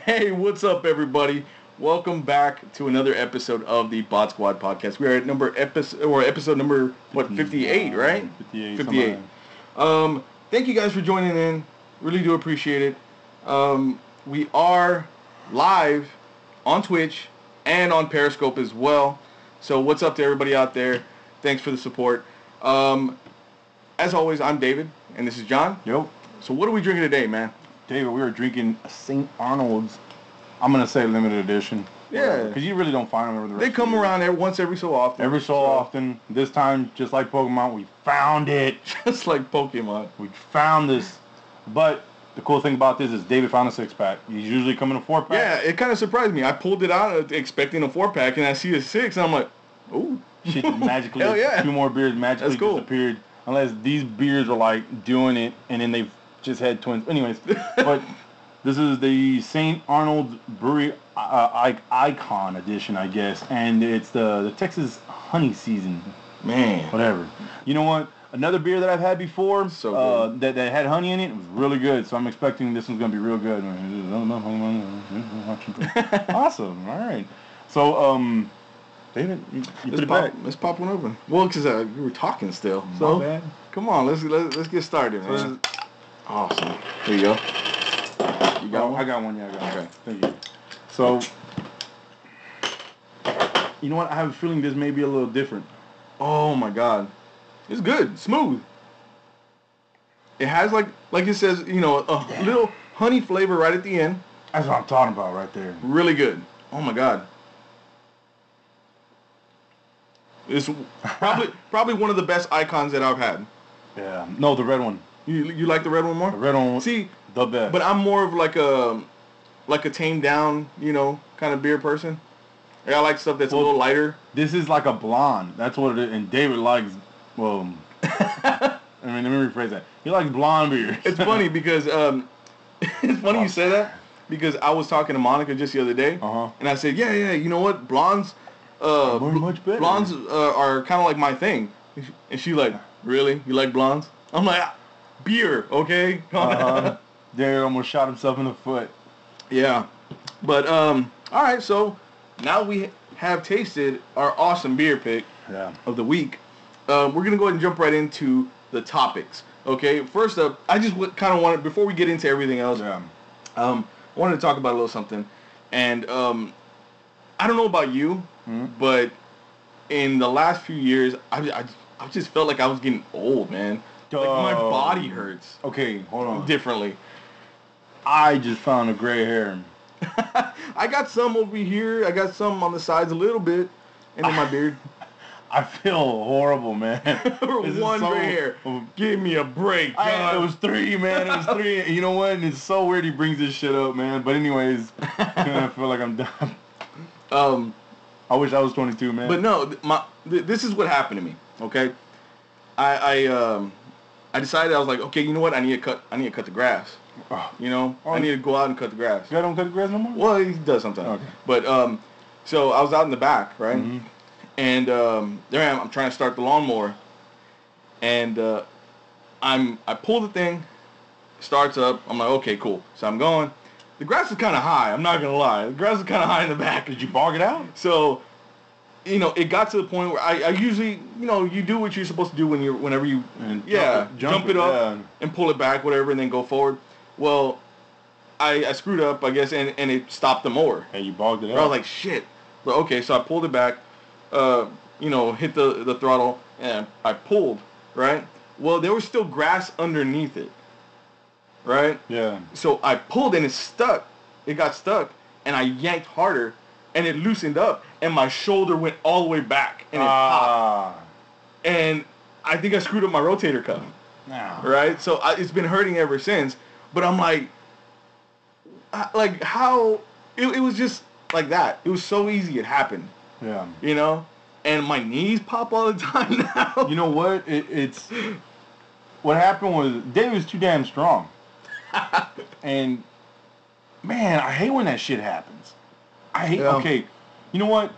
Hey, what's up, everybody? Welcome back to another episode of the Botsquad Podcast. We are at episode number 58, right? 58. 58. Thank you guys for joining in. Really do appreciate it. We are live on Twitch and on Periscope as well. So what's up to everybody out there? Thanks for the support. As always, I'm David, and this is John. Yo. So what are we drinking today, man? David, we are drinking St. Arnold's, I'm going to say limited edition. Yeah. Because you really don't find them over the rest They come of the year. around once every so often. Every so often. This time, just like Pokemon, we found it. Just like Pokemon. We found this. But the cool thing about this is David found a 6-pack. He's usually coming in a 4-pack. Yeah, it kind of surprised me. I pulled it out expecting a 4-pack, and I see a 6, and I'm like, ooh. Shit magically, Hell yeah. 2 more beers magically disappeared. Unless these beers are like doing it, and then they've just had twins. Anyways, but this is the St. Arnold's Brewery Icon edition, I guess, and it's the Texas honey season. Man. Whatever. You know what? Another beer that I've had before So that had honey in it was really good, so I'm expecting this one's going to be real good. Awesome. All right. So, David, you put it back. Let's pop one open. Well, because you were talking still. So, My bad. Come on, let's get started, man. Awesome. Here you go. You got one? I got one, yeah, I got one. Okay. Thank you. So, you know what? I have a feeling this may be a little different. Oh, my God. It's good. Smooth. It has, like it says, a little honey flavor right at the end. That's what I'm talking about right there. Really good. Oh, my God. It's probably one of the best icons that I've had. Yeah. No, the red one. You like the red one more? The red one. See, the best. but I'm more of like a tamed down, kind of beer person. I like stuff that's a little lighter. This is like a blonde. That's what it is. And David likes, let me rephrase that. He likes blonde beers. It's funny because it's funny you say that because I was talking to Monica just the other day, and I said, yeah, you know what, blondes. Much better. Blondes are kind of like my thing, and she's like, really? You like blondes? I'm like, beer, okay? David almost shot himself in the foot. Yeah, but all right. So now we have tasted our awesome beer pick of the week. We're gonna go ahead and jump right into the topics. Okay, first up, I just kind of wanted, before we get into everything else, I wanted to talk about a little something, and I don't know about you. But in the last few years, I just felt like I was getting old, man. Like my body hurts. Okay, hold on. Differently. I just found a gray hair. I got some over here. I got some on the sides a little bit, and in my beard. I feel horrible, man. One gray hair. Give me a break. It was 3, man. It was 3. You know what? And it's so weird he brings this shit up, man. But anyways, I feel like I'm done. I wish I was 22, man. But no, this is what happened to me. Okay, I decided, I was like, okay, you know what? I need to cut the grass. I need to go out and cut the grass. You don't cut the grass no more? Well, he does sometimes. Okay. But so I was out in the back, right? Mm-hmm. And there I am. I'm trying to start the lawnmower, and I pull the thing, starts up. I'm like, okay, cool. So I'm going. The grass is kind of high. I'm not gonna lie. The grass is kind of high in the back. Did you bog it out? So, it got to the point where I usually, you do what you're supposed to do whenever you, jump it up and pull it back, whatever, and then go forward. Well, I screwed up, I guess, and it stopped the mower. Hey, you bogged it out. I was like, shit. But okay, so I pulled it back, hit the throttle, and I pulled, right? Well, there was still grass underneath it. Right? Yeah. So I pulled and it stuck. It got stuck, and I yanked harder, and it loosened up, and my shoulder went all the way back, and it popped. And I think I screwed up my rotator cuff. Right? So it's been hurting ever since. But I'm like how it was just like that. It was so easy. It happened. Yeah. And my knees pop all the time now. You know what? It's what happened was David was too damn strong. And man, I hate when that shit happens. Okay, you know what?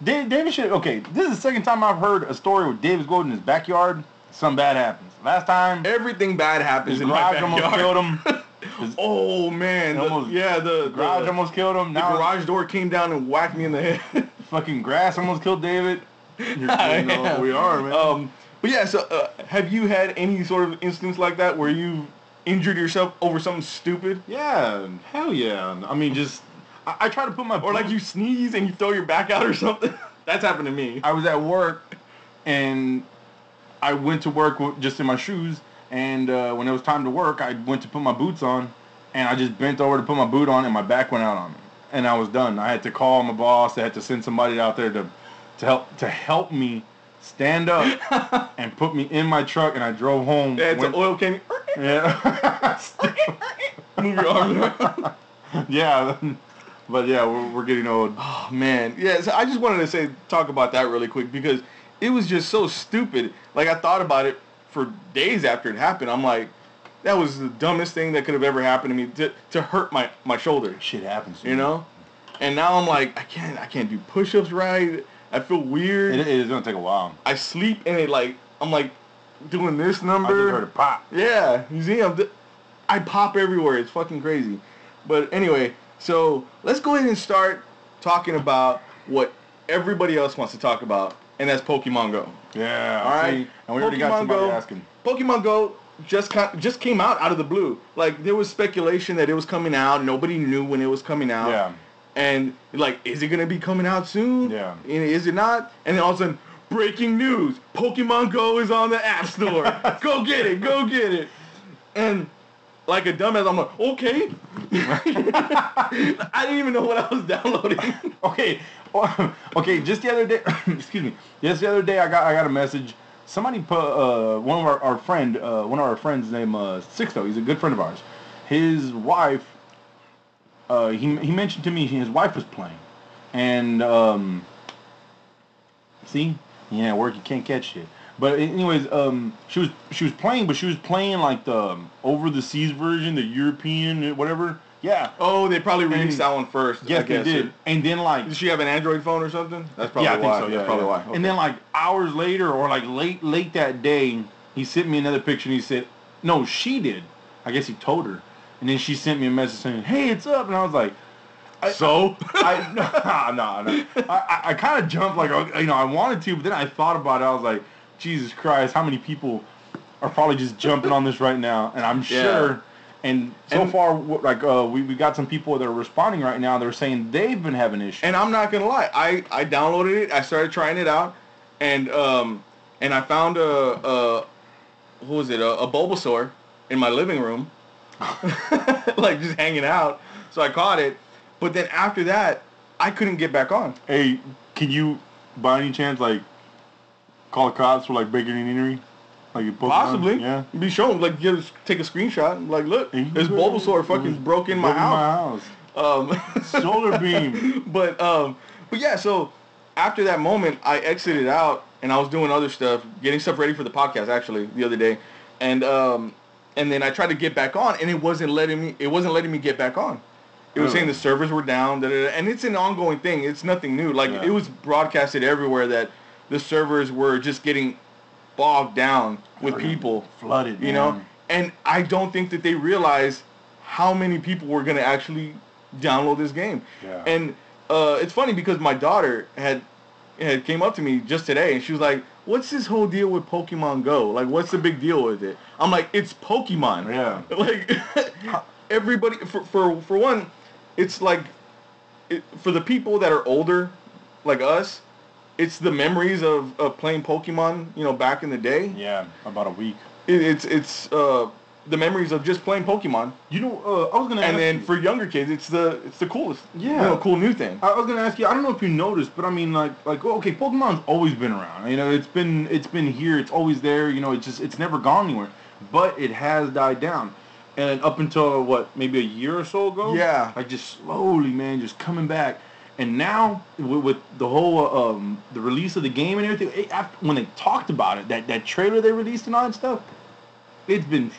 David should, this is the second time I've heard a story where David's going in his backyard, something bad happens. Last time, everything bad happens in my backyard. Killed him. Oh man, the garage almost killed him. The garage door came down and whacked me in the head. Fucking grass almost killed David. We are, man. But yeah, so have you had any sort of instance like that where you injured yourself over something stupid? Yeah, hell yeah. I mean, just I try to put my or like you sneeze and you throw your back out or something. That's happened to me. I was at work and I went to work just in my shoes, and when it was time to work, I went to put my boots on, and I just bent over to put my boot on, and my back went out on me, and I was done. I had to call my boss. I had to send somebody out there to help me stand up and put me in my truck, and I drove home. Yeah, it's an oil can. Yeah. Move your arms around. Yeah. But yeah, we're getting old. Oh man, yeah. So I just wanted to talk about that really quick because it was just so stupid. Like I thought about it for days after it happened. I'm like, that was the dumbest thing that could have ever happened to me to hurt my shoulder. Shit happens, you know. And now I'm like, I can't do push-ups right. I feel weird. It is gonna take a while. I sleep and I'm like doing this number. I just heard it pop. Yeah, you see, I pop everywhere. It's fucking crazy. But anyway. So let's go ahead and start talking about what everybody else wants to talk about, and that's Pokemon Go. Yeah. All right. See, and we already got somebody asking. Pokemon Go just came out of the blue. Like there was speculation that it was coming out. Nobody knew when it was coming out. Yeah. And like, is it gonna be coming out soon? Yeah. And is it not? And then all of a sudden, breaking news: Pokemon Go is on the App Store. Go get it. Go get it. And like a dumbass, I'm like, okay. I didn't even know what I was downloading. Okay. Just the other day, excuse me. Just the other day, I got a message. Somebody put one of our friends named Sixto. He's a good friend of ours. His wife. He mentioned to me his wife was playing, and see, yeah, work you can't catch shit. But anyways, she was playing, but she was playing like the over the seas version, the European whatever. Yeah. Oh, they probably released that one first. Yes, they did. And then like, did she have an Android phone or something? That's probably why. I think so. Yeah, that's probably why. Okay. And then like hours later, or like late that day, he sent me another picture and he said, "No, she did." I guess he told her, and then she sent me a message saying, "Hey, it's up," and I was like. No. I kind of jumped like, I wanted to, but then I thought about it. I was like, Jesus Christ, how many people are probably just jumping on this right now? And I'm sure, and so far, like, we got some people that are responding right now. They're saying they've been having issues. And I'm not gonna lie, I downloaded it. I started trying it out, and I found a Bulbasaur in my living room, like just hanging out. So I caught it. But then after that, I couldn't get back on. Hey, can you, by any chance, like, call the cops for, like, breaking and entering? Like, possibly. Yeah. Be shown. Like, take a screenshot. Like, look, this Bulbasaur fucking broke in my house. Solar beam. But yeah, so after that moment, I exited out, and I was doing other stuff, getting stuff ready for the podcast, actually, the other day. And then I tried to get back on, and it wasn't letting me get back on. It was saying the servers were down, and it's an ongoing thing. It's nothing new. Like, it was broadcasted everywhere that the servers were just getting bogged down with people. Flooded, you know? And I don't think that they realized how many people were going to actually download this game. Yeah. And it's funny because my daughter had came up to me just today, and she was like, what's this whole deal with Pokemon Go? Like, what's the big deal with it? I'm like, it's Pokemon. Yeah. Like, everybody, for one... It's like, for the people that are older, like us, it's the memories of playing Pokemon, back in the day. Yeah, about a week. It's the memories of just playing Pokemon. I was gonna. And then for younger kids, it's the coolest. Yeah. Cool new thing. I was gonna ask you. I don't know if you noticed, but I mean, okay, Pokemon's always been around. It's been here. It's always there. It's never gone anywhere. But it has died down. And up until, maybe a year or so ago? Yeah. Like, just slowly, man, just coming back. And now, with the whole, the release of the game and everything, when they talked about it, that trailer they released and all that stuff, it's been,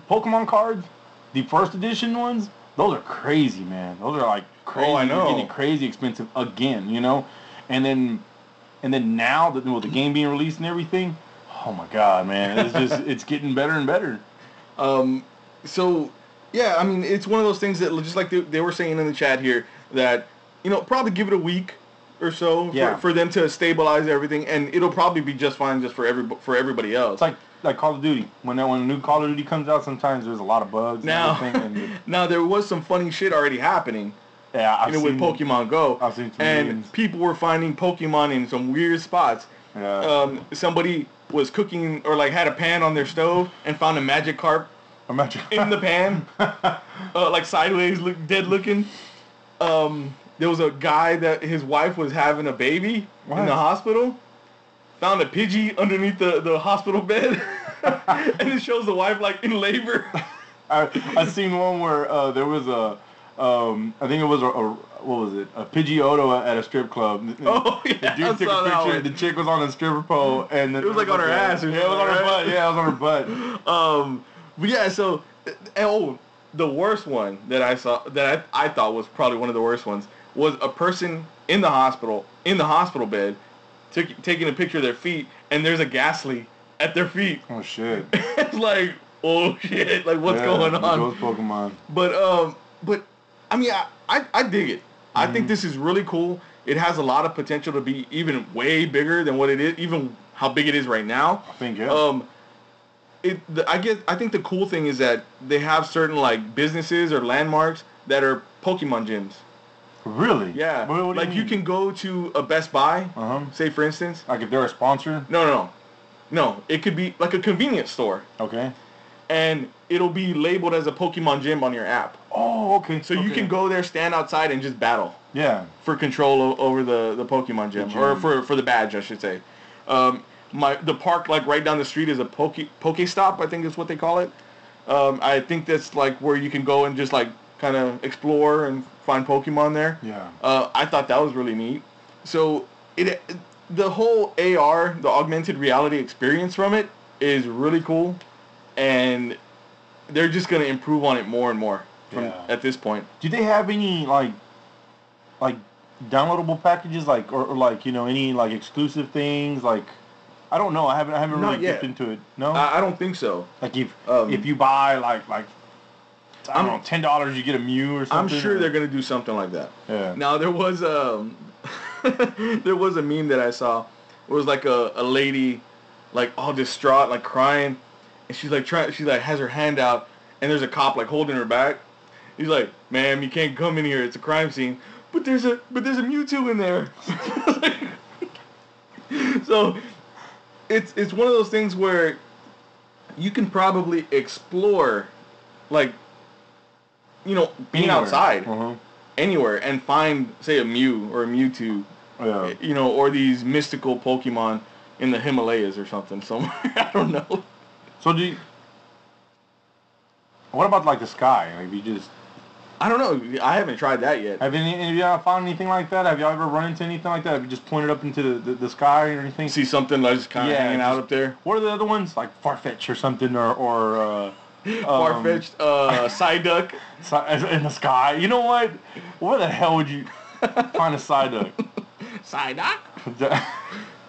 Pokemon cards, the first edition ones, those are crazy, man. Those are, like, crazy. Oh, I know. They're getting crazy expensive again, And then now, with the game being released and everything, oh, my God, man. It's getting better and better. So Yeah, I mean, it's one of those things that, just like they were saying in the chat here, that, probably give it a week or so for them to stabilize everything, and it'll probably be just fine just for everybody else. It's like Call of Duty. When a new Call of Duty comes out, sometimes there's a lot of bugs now, and everything. Now, there was some funny shit already happening. Yeah, with Pokemon Go. I've seen some and memes. People were finding Pokemon in some weird spots. Yeah. Somebody was cooking or had a pan on their stove and found a Magikarp in the pan, sideways, dead looking. There was a guy that his wife was having a baby in the hospital. Found a Pidgey underneath the hospital bed, and it shows the wife in labor. I seen one where there was I think it was what was it? A Pidgeotto at a strip club. Oh yeah, the dude took a picture. The chick was on a stripper pole, and it was on her ass. Yeah, it was on her butt. Yeah, it was on her butt. But yeah, so the worst one that I saw that I thought was probably one of the worst ones was a person in the hospital bed taking a picture of their feet, and there's a Ghastly at their feet. Oh shit! It's like, oh shit! What's going on? Those Pokemon. But I mean, I dig it. I think this is really cool. It has a lot of potential to be even way bigger than what it is, even how big it is right now. I think, yeah. I think the cool thing is that they have certain businesses or landmarks that are Pokemon gyms. Really? Yeah. What do you can go to a Best Buy, say for instance. If they're a sponsor? No. It could be like a convenience store. Okay. And it'll be labeled as a Pokemon gym on your app. Oh, okay. So you can go there, stand outside, and just battle. Yeah. For control over the Pokemon gym. Or for the badge, I should say. The park right down the street is a Pokestop, I think is what they call it. I think that's where you can go and just kind of explore and find Pokemon there. Yeah. I thought that was really neat. So the whole AR, the augmented reality experience from it is really cool, and they're just gonna improve on it more and more at this point. Do they have any downloadable packages or any exclusive things I don't know. I haven't really dipped into it. No, I don't think so. If you buy I don't know, $10 you get a Mew or something. I'm sure they're gonna do something like that. Yeah. Now there was there was a meme that I saw. It was a lady all distraught, crying, and she's has her hand out, and there's a cop holding her back. He's like, "Ma'am, you can't come in here. It's a crime scene." But there's a Mewtwo in there. So it's one of those things where you can probably explore being anywhere. outside anywhere and find, say, a Mew or a Mewtwo, or these mystical Pokemon in the Himalayas or something somewhere. I don't know. So what about the sky? I don't know. I haven't tried that yet. Have you found anything like that? Have you ever run into anything like that? Have you just pointed up into the sky or anything? See something just kind of hanging out up there? What are the other ones? Farfetch or something or Far-fetched, Psyduck. In the sky. You know what? Where the hell would you find a Psyduck? Psyduck?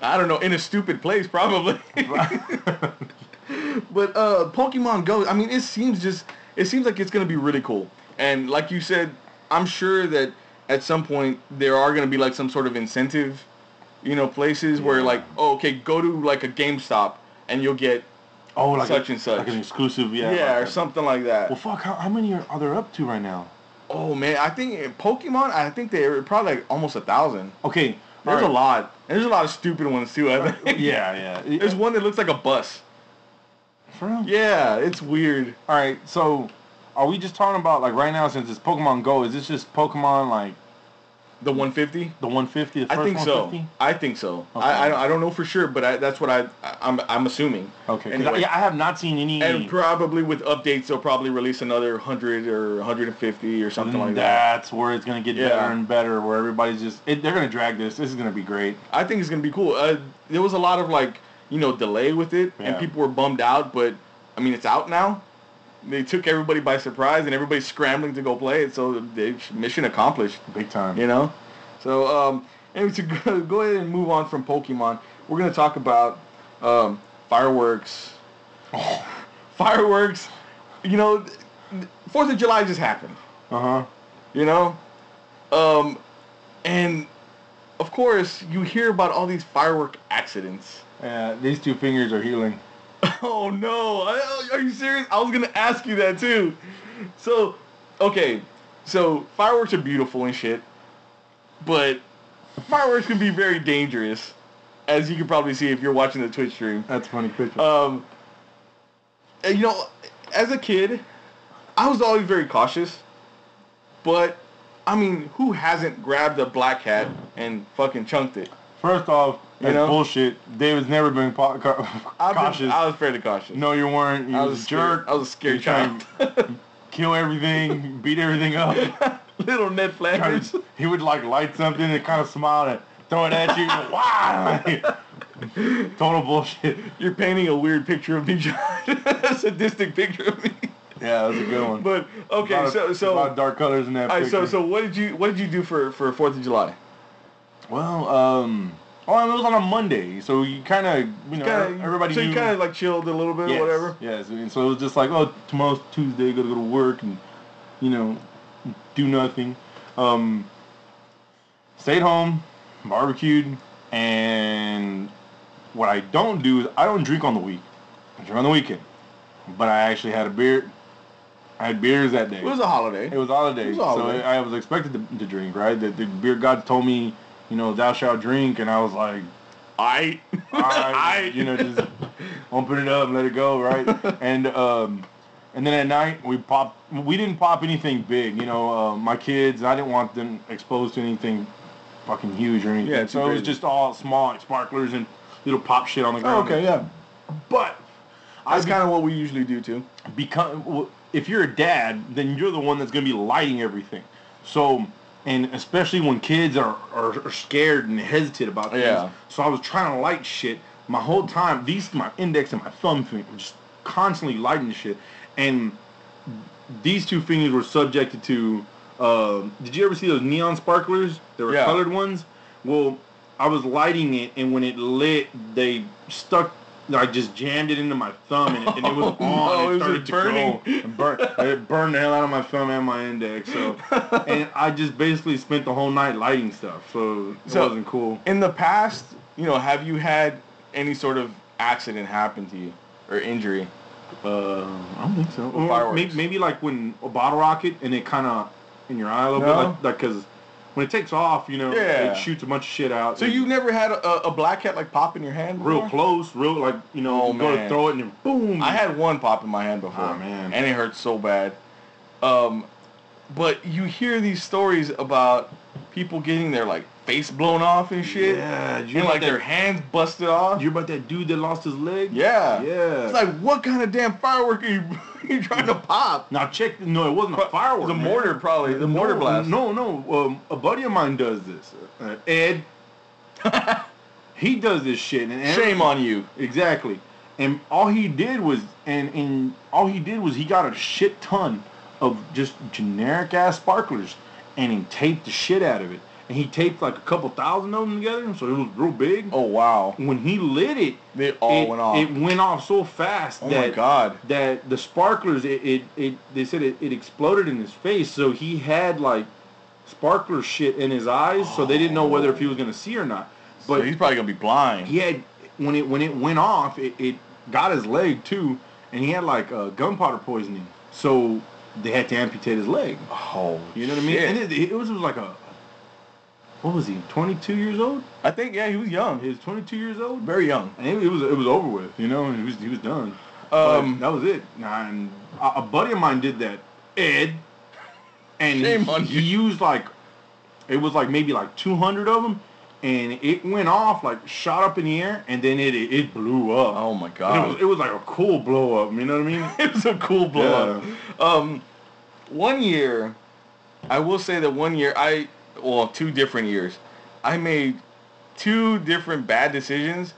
I don't know. In a stupid place, probably. But Pokemon Go, I mean, it seems like it's going to be really cool. And like you said, I'm sure that at some point there are going to be some sort of incentive, places where go to a GameStop and you'll get such and such. An exclusive, or something like that. Well, fuck, how many are there up to right now? Oh, man, I think Pokemon, they're probably almost 1,000. Okay. There's a lot. And there's a lot of stupid ones, too, I think. Yeah. There's one that looks like a bus. For real? Yeah, it's weird. All right, so are we just talking about, right now, since it's Pokemon Go, is this just Pokemon, the 150? The 150? I think so. I think so. Okay. I don't know for sure, but that's what I'm assuming. Okay. Anyway. I have not seen any. And probably with updates, they'll probably release another 100 or 150 or something like that. That's where it's going to get better and better, where everybody's they're going to drag this. This is going to be great. I think it's going to be cool. There was a lot of delay with it, and people were bummed out, but, I mean, it's out now. They took everybody by surprise, and everybody's scrambling to go play it, so mission accomplished. Big time. So, anyway, to go ahead and move on from Pokemon, we're going to talk about fireworks. Oh. Fireworks, 4th of July just happened. Uh-huh. You know? And, of course, you hear about all these firework accidents. Yeah, these 2 fingers are healing. Oh, no. Are you serious? I was going to ask you that, too. So, okay. So, fireworks are beautiful and shit. But fireworks can be very dangerous, as you can probably see if you're watching the Twitch stream. That's a funny picture. You know, as a kid, I was always very cautious. But, I mean, who hasn't grabbed a black hat and fucking chunked it? First off, that's bullshit. David's never been cautious. I was fairly cautious. No, you weren't. You was a jerk. I was a scared child. Kill everything, beat everything up. Little Ned Flanders. He would like light something and kind of smile and throw it at you. Wow! Total bullshit. You're painting a weird picture of me, John. A sadistic picture of me. Yeah, that's a good one. But okay, so a lot of dark colors in that picture. So what did you do for 4th of July? Well, it was on a Monday, so you kind of, everybody. So you kind of like chilled a little bit, yes, or whatever. Yes, and so it was just like, oh, tomorrow's Tuesday, gotta go to work and, do nothing. Stayed home, barbecued, and what I don't do is I don't drink on the week. I drink on the weekend, but I actually had a beer. I had beers that day. It was a holiday. So I was expected to drink, right? The beer god told me, thou shalt drink, and I was like, I just open it up and let it go, right? And then at night we didn't pop anything big, my kids, I didn't want them exposed to anything fucking huge or anything. Yeah, so it was just all small, like sparklers and little pop shit on the ground. Oh, okay, yeah. But that's kind of what we usually do too. If you're a dad, then you're the one that's going to be lighting everything. So, and especially when kids are scared and hesitant about things. Yeah. So I was trying to light shit my whole time. My index and my thumb finger were just constantly lighting shit. And these 2 fingers were subjected to, did you ever see those neon sparklers? They were colored ones. Well, I was lighting it, and when it lit, they stuck. I just jammed it into my thumb, and it was on. It started to burning. It burned the hell out of my thumb and my index. So, and I just basically spent the whole night lighting stuff. So it wasn't cool. In the past, have you had any sort of accident happen to you or injury? I don't think so. Fireworks. Maybe like when a bottle rocket and it kind of in your eye a little bit, like because. When it takes off, it shoots a bunch of shit out. So you never had a black hat like pop in your hand before? Real close, like, you go to throw it and then boom. I had one pop in my hand before. Oh, man. And it hurt so bad. But you hear these stories about people getting their, like, face blown off and shit. Yeah. And, like, their hands busted off. You hear about that dude that lost his leg? Yeah. Yeah. It's like, what kind of damn firework are you trying to pop? Now, no, it wasn't a firework. The mortar, probably. The mortar blast. No. A buddy of mine does this. Ed. He does this shit. And shame on you. Exactly. And all he did was, he got a shit ton of just generic-ass sparklers, and he taped the shit out of it. And he taped like a couple thousand of them together, so it was real big. Oh, wow. When he lit it, it went off. It went off so fast my God. That the sparklers, they said it exploded in his face, so he had like sparkler shit in his eyes, so they didn't know whether if he was going to see or not. But so he's probably going to be blind. He had, when it went off, it got his leg too, and he had like gunpowder poisoning, so they had to amputate his leg. Oh, you know what I mean? And it was like what was he, 22 years old? I think, yeah, he was young. He was 22 years old? Very young. And it was over with, he was done. That was it. And a buddy of mine did that, Ed, and he used it was maybe 200 of them, and it went off, shot up in the air, and then it blew up. Oh my God. It was like a cool blow up, you know what I mean? It was a cool blow up. One year, I will say that 2 different years, I made 2 different bad decisions,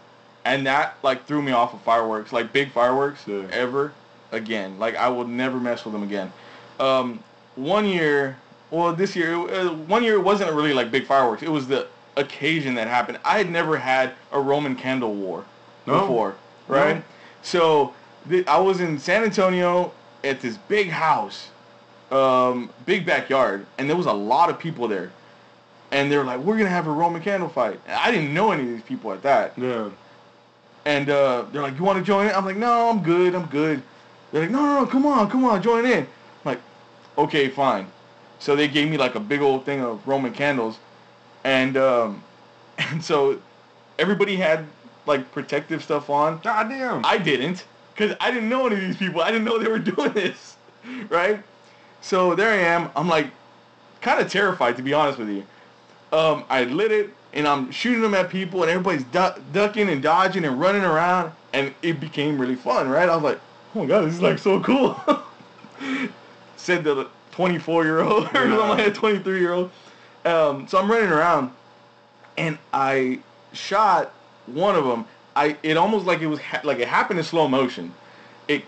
and that threw me off of fireworks, big fireworks, ever again. I will never mess with them again. One year it wasn't really big fireworks. It was the occasion that happened. I had never had a Roman candle war before, right? No. So I was in San Antonio, at this big house, big backyard, and there was a lot of people there. And they were like, we're going to have a Roman candle fight. And I didn't know any of these people at that. Yeah. And they're like, you want to join in? I'm like, no, I'm good. They're like, no, come on, join in. I'm like, okay, fine. So they gave me like a big old thing of Roman candles. And so everybody had like protective stuff on. Goddamn. I didn't, because I didn't know any of these people. I didn't know they were doing this, right? So there I am. I'm like kind of terrified, to be honest with you. I lit it, and I'm shooting them at people, and everybody's ducking and dodging and running around, and it became really fun, right? I was like, oh my God, this is like so cool. Said the 24-year-old, or something like that, 23-year-old. So I'm running around, and I shot one of them. It almost like it was like it happened in slow motion. It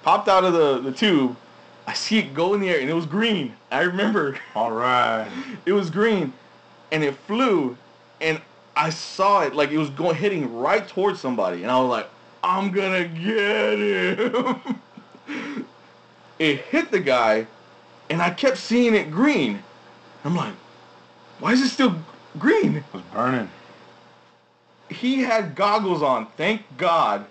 popped out of the tube. I see it go in the air, and it was green. I remember. All right. It was green, and it flew, and I saw it like it was hitting right towards somebody, and I was like, I'm gonna get him. It hit the guy, and I kept seeing it green. I'm like, why is it still green? It was burning. He had goggles on, thank God.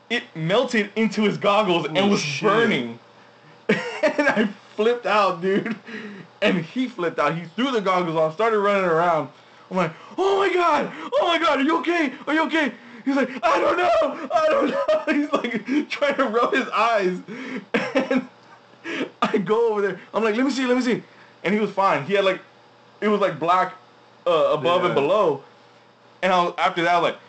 It melted into his goggles and was burning. And I flipped out, dude. And he flipped out. He threw the goggles on, started running around. I'm like, oh my God, are you okay? He's like, I don't know. He's like trying to rub his eyes. And I go over there. I'm like, let me see. And he was fine. He had like, it was like black above and below. And after that, I was like,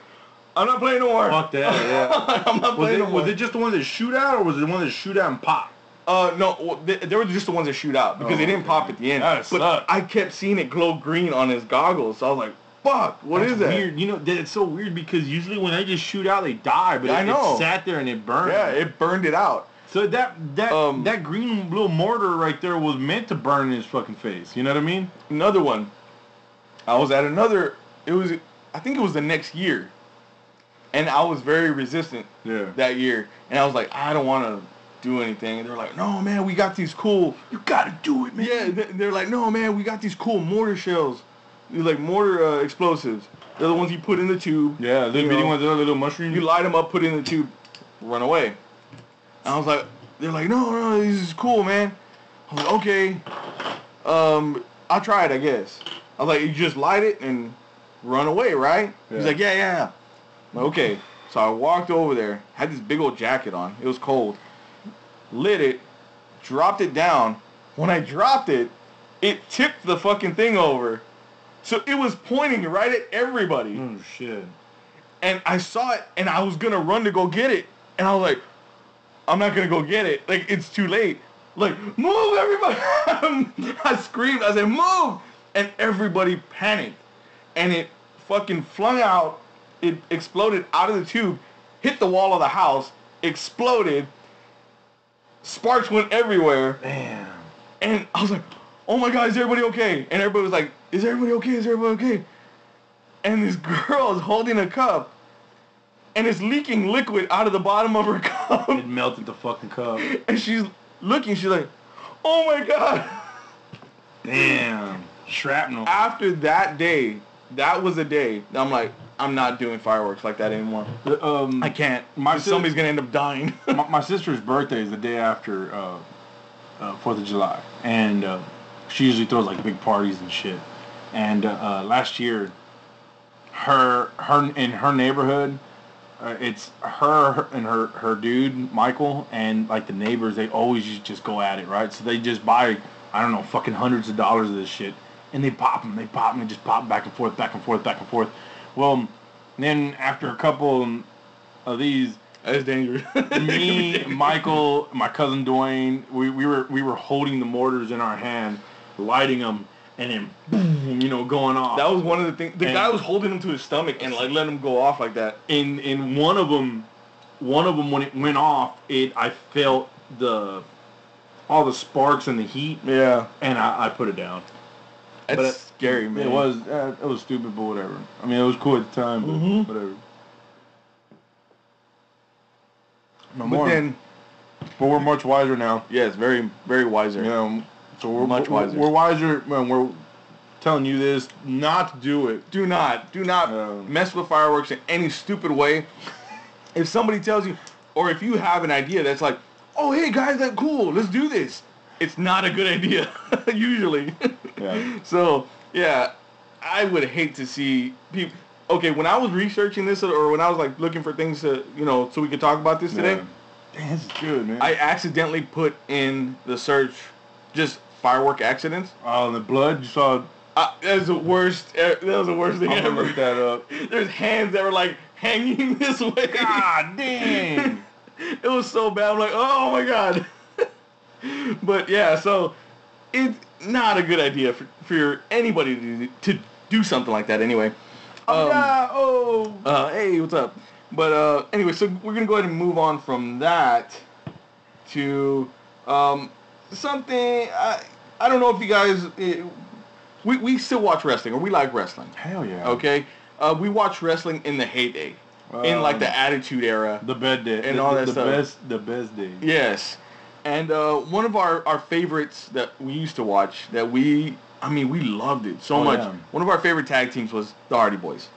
I'm not playing no more. Fuck that, yeah. I'm not playing no more. Was it just the ones that shoot out, or was it the ones that shoot out and pop? No, they were just the ones that shoot out because they didn't pop at the end. That sucks. I kept seeing it glow green on his goggles, so I was like, fuck, what is that? Weird. You know, it's so weird because usually when they just shoot out, they die, but it sat there and it burned. Yeah, it burned it out. So that green little mortar right there was meant to burn in his fucking face. You know what I mean? Another one. I was at I think it was the next year. And I was very resistant that year. And I was like, I don't want to do anything. And they're like, no, man, we got these cool. You got to do it, man. Yeah, they're like, no, man, we got these cool mortar shells. They're like mortar explosives. They're the ones you put in the tube. Yeah, the bitty ones, the little mushrooms. You light them up, put it in the tube, run away. And I was like, they're like, no, this is cool, man. I was like, okay. I'll try it, I guess. I was like, you just light it and run away, right? Yeah. He's like, yeah. Like, okay. So I walked over there, had this big old jacket on. It was cold. Lit it, dropped it down. When I dropped it, it tipped the fucking thing over. So it was pointing right at everybody. Oh, shit. And I saw it, and I was going to run to go get it. And I was like, I'm not going to go get it. Like, it's too late. Like, move, everybody. I screamed. I said, move. And everybody panicked. And it fucking flung out. It exploded out of the tube, hit the wall of the house, exploded. Sparks went everywhere. Damn. And I was like, oh my God, is everybody okay? And everybody was like, is everybody okay? And this girl is holding a cup, and it's leaking liquid out of the bottom of her cup. It melted the fucking cup. And she's looking, she's like, oh my God. Damn. Shrapnel. After that day, that was a day, I'm like, I'm not doing fireworks like that anymore. I can't. Somebody's going to end up dying. my sister's birthday is the day after 4th of July. And she usually throws like big parties and shit. And last year, her in her neighborhood, it's her and her dude, Michael, and like the neighbors, they always just go at it, right? So they just buy, I don't know, fucking hundreds of dollars of this shit. And they pop them, and just pop back and forth. Well, then after a couple of these, that's dangerous. Me, Michael, my cousin Dwayne, we were holding the mortars in our hand, lighting them, and then boom, going off. That was one of the things. The guy was holding them to his stomach and like letting them go off like that. In one of them when it went off, I felt all the sparks and the heat. Yeah. And I put it down. That's scary, man. It was stupid, but whatever. I mean, it was cool at the time, but whatever. But then, But we're much wiser now. Yes, very, very wiser. You know, so we're much wiser. We're wiser, and we're telling you this, not to do it. Do not mess with fireworks in any stupid way. If somebody tells you, or if you have an idea that's like, oh, hey, guys, that's cool, let's do this. It's not a good idea, usually. Yeah. So, yeah, I would hate to see people. Okay, when I was researching this, or when I was, like, looking for things to, so we could talk about this today. Damn, this is good, man. I accidentally put in the search just firework accidents. Oh, the blood, you saw. That was the worst. That was the worst thing I'm ever. gonna look that up. There's hands that were like hanging this way. God dang! It was so bad. I'm like, oh my god. But yeah, so it's not a good idea for anybody to do something like that. Anyway. Hey, what's up? But anyway, so we're gonna go ahead and move on from that to something. I don't know if you guys. We still watch wrestling, or we like wrestling. Hell yeah. Okay? We watch wrestling in the heyday. In, like, the Attitude Era. The bed day. And all that stuff. The best day. Yes. And one of our favorites that we used to watch, that we loved it so much. Yeah. One of our favorite tag teams was the Hardy Boys.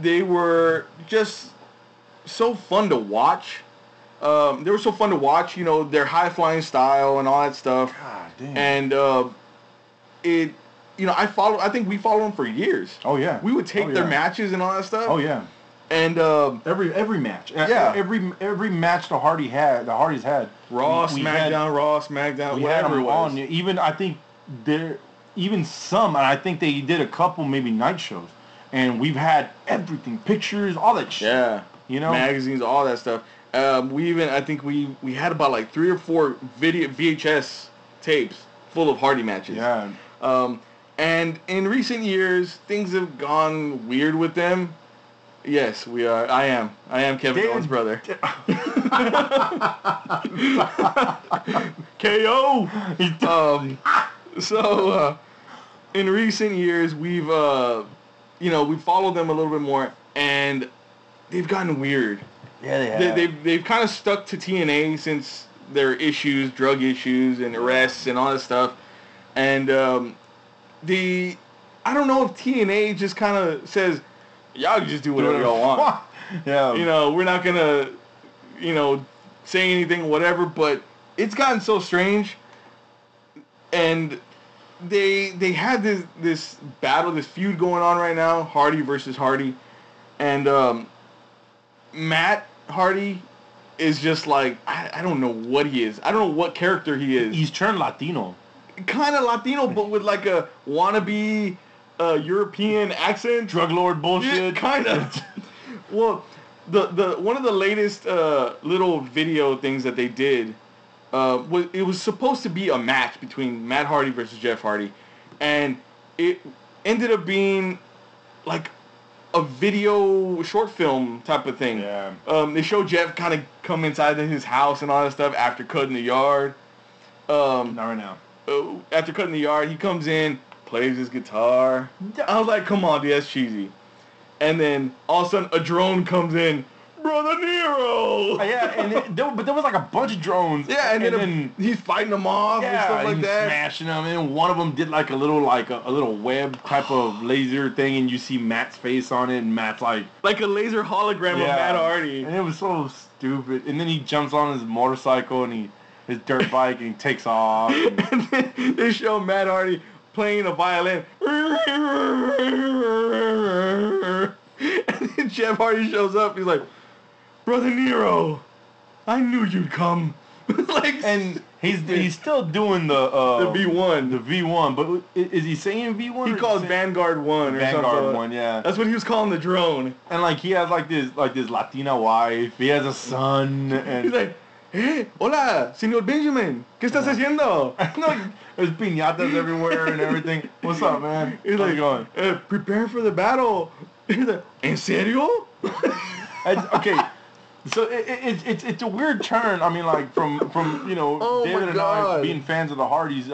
They were just so fun to watch. They were so fun to watch, their high-flying style and all that stuff. God damn. And I think we followed them for years. Oh, yeah. We would take their matches and all that stuff. Oh, yeah. And every match. Yeah. Every match the Hardys had. Raw, SmackDown, whatever it was. On. Even, I think, some, and I think they did a couple maybe night shows. And we've had everything, pictures, all that shit. Yeah. Magazines, all that stuff. I think we had about like 3 or 4 VHS tapes full of Hardy matches. Yeah. And in recent years, things have gone weird with them. Yes, we are. I am Kevin Owens' brother. KO. So in recent years, we've followed them a little bit more, and they've gotten weird. Yeah, they have. They've kind of stuck to TNA since their issues, drug issues, and arrests and all that stuff. And I don't know if TNA just kind of says, y'all can just do whatever y'all want. Yeah. We're not going to, say anything, whatever. But it's gotten so strange. And they had this battle, this feud going on right now, Hardy versus Hardy. And Matt Hardy is just like, I don't know what he is. I don't know what character he is. He's turned Latino. Kind of Latino, but with like a wannabe European accent. Drug lord bullshit. Yeah, kind of. Well, the one of the latest little video things that they did, it was supposed to be a match between Matt Hardy versus Jeff Hardy. And it ended up being like a video short film type of thing. Yeah. They show Jeff kind of come inside his house and all that stuff after cutting the yard. Not right now. After cutting the yard, he comes in, plays his guitar. I was like, come on, dude, that's cheesy. And then all of a sudden, a drone comes in. Brother Nero! Yeah, but there was like a bunch of drones. Yeah, and then he's fighting them off and stuff like that. Smashing them, and one of them did like a little web type of laser thing, and you see Matt's face on it, and Matt's like a laser hologram of Matt Hardy. And it was so stupid. And then he jumps on his motorcycle and his dirt bike and he takes off. And then they show Matt Hardy playing a violin. And then Jeff Hardy shows up. He's like, Brother Nero, I knew you'd come. And he's still doing the V1. The V1, but is he saying V1? He calls Vanguard 1 or something. Vanguard 1, yeah. That's what he was calling the drone. And like he has like this Latina wife. He has a son. And he's like, hey, hola, Señor Benjamin. ¿Qué estás haciendo? There's piñatas everywhere and everything. What's up, man? He's like, going? Prepare for the battle. He's like, ¿en serio? Okay. So it's a weird turn. I mean, like from David and I being fans of the Hardys.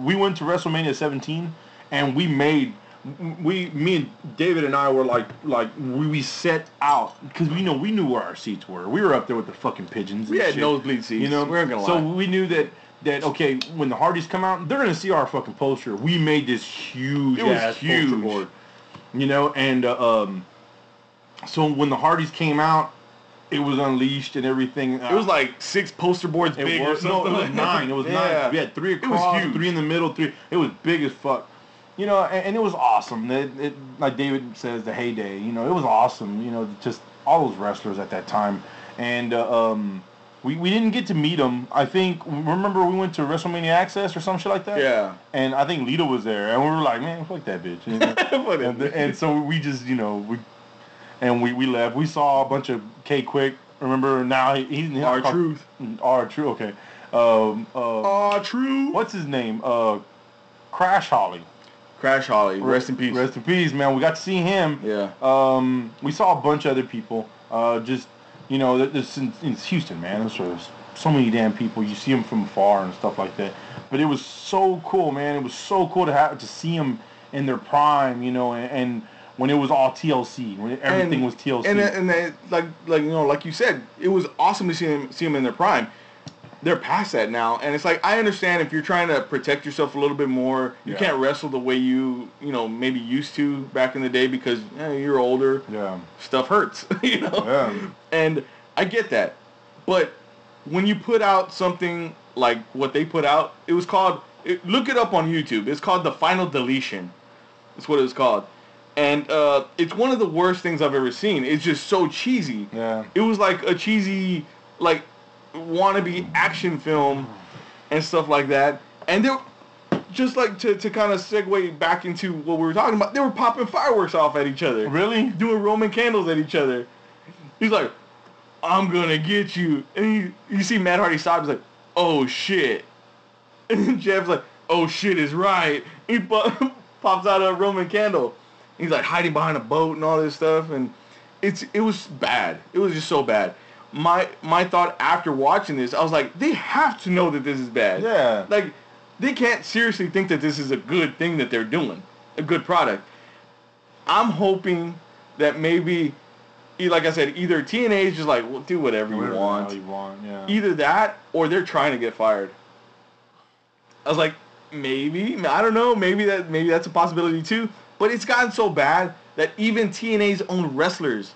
We went to WrestleMania 17, and we made me and David and I were like we set out because we knew where our seats were. We were up there with the fucking pigeons. We and had shit. nosebleed seats. You know, we weren't gonna lie. So we knew that okay, when the Hardys come out, they're gonna see our fucking poster. We made this huge poster board. You know, and so when the Hardys came out, it was unleashed and everything. It was like 6 poster boards big or something. No, it was 9. It was 9. We had 3 across, it was huge. 3 in the middle, 3. It was big as fuck. You know, and it was awesome. It, like David says, the heyday. You know, it was awesome. You know, just all those wrestlers at that time. And we didn't get to meet them. I think, remember we went to WrestleMania Access or some shit like that? Yeah. And I think Lita was there. And we were like, man, fuck that bitch. You know? and so we just, you know, we left. We saw a bunch of K-Quick. Remember now he's R-Truth. R-Truth, okay. R-Truth. What's his name? Crash Holly. Crash Holly. Rest in peace. Rest in peace, man. We got to see him. Yeah. We saw a bunch of other people. Just, you know, it's Houston, man. There's so many damn people. You see them from afar and stuff like that. But it was so cool, man. It was so cool to see them in their prime, you know, and when it was all TLC, when everything was TLC. And they, like you know, like you said, it was awesome to see them in their prime. They're past that now, and it's like, I understand if you're trying to protect yourself a little bit more, you can't wrestle the way you know, maybe used to back in the day because you're older. Yeah. Stuff hurts, you know? Yeah. And I get that. But when you put out something like what they put out, it was called, look it up on YouTube. It's called The Final Deletion. That's what it was called. And it's one of the worst things I've ever seen. It's just so cheesy. Yeah. It was like a cheesy, like, wannabe action film and stuff like that. And they were, just like to kind of segue back into what we were talking about, they were popping fireworks off at each other. Really? Doing Roman candles at each other. He's like, I'm gonna get you. And you see Matt Hardy stop. He's like, oh shit. And then Jeff's like, oh shit is right. He pops out a Roman candle. He's like hiding behind a boat and all this stuff. And it was bad. It was just so bad. My thought after watching this, I was like, they have to know that this is bad. Yeah. Like, they can't seriously think that this is a good thing that they're doing, a good product. I'm hoping that maybe, like I said, either TNA is just like, well, do whatever you want. Yeah. Either that, or they're trying to get fired. I was like, maybe, I don't know, maybe that's a possibility too. But it's gotten so bad that even TNA's own wrestlers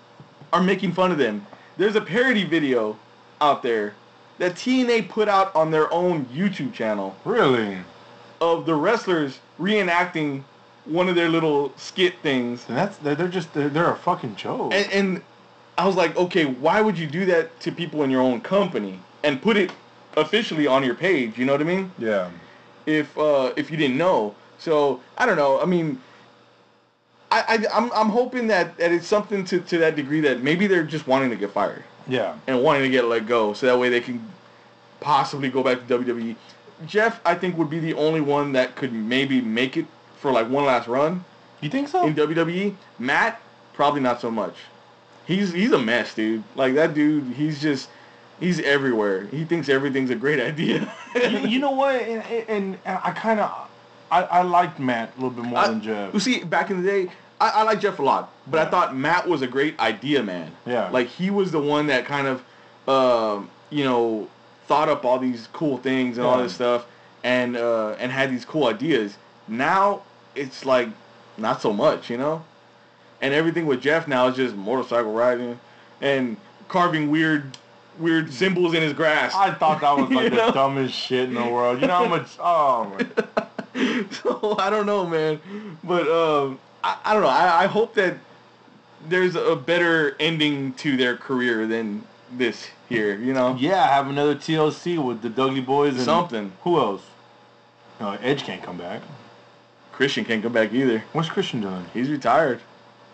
are making fun of them. There's a parody video out there that TNA put out on their own YouTube channel. Really? Of the wrestlers reenacting one of their little skit things. And they're a fucking joke. And I was like, okay, why would you do that to people in your own company and put it officially on your page? You know what I mean? Yeah. If you didn't know, so I don't know. I mean, I'm hoping that it's something to that degree that maybe they're just wanting to get fired. Yeah. And wanting to get let go, so that way they can possibly go back to WWE. Jeff, I think, would be the only one that could maybe make it for like one last run. You think so? In WWE. Matt, probably not so much. He's a mess, dude. Like, that dude, he's everywhere. He thinks everything's a great idea. You know what? And I kind of, I liked Matt a little bit more than Jeff. You see, back in the day, I like Jeff a lot, but I thought Matt was a great idea man. Yeah. Like, he was the one that kind of, thought up all these cool things and all this stuff, and had these cool ideas. Now, it's like, not so much, you know? And everything with Jeff now is just motorcycle riding and carving weird symbols in his grass. I thought that was like the dumbest shit in the world. You know how much, oh my. So, I don't know, man. But, I don't know. I hope that there's a better ending to their career than this here, you know? Yeah, have another TLC with the Dudley Boys and something. Who else? Edge can't come back. Christian can't come back either. What's Christian doing? He's retired.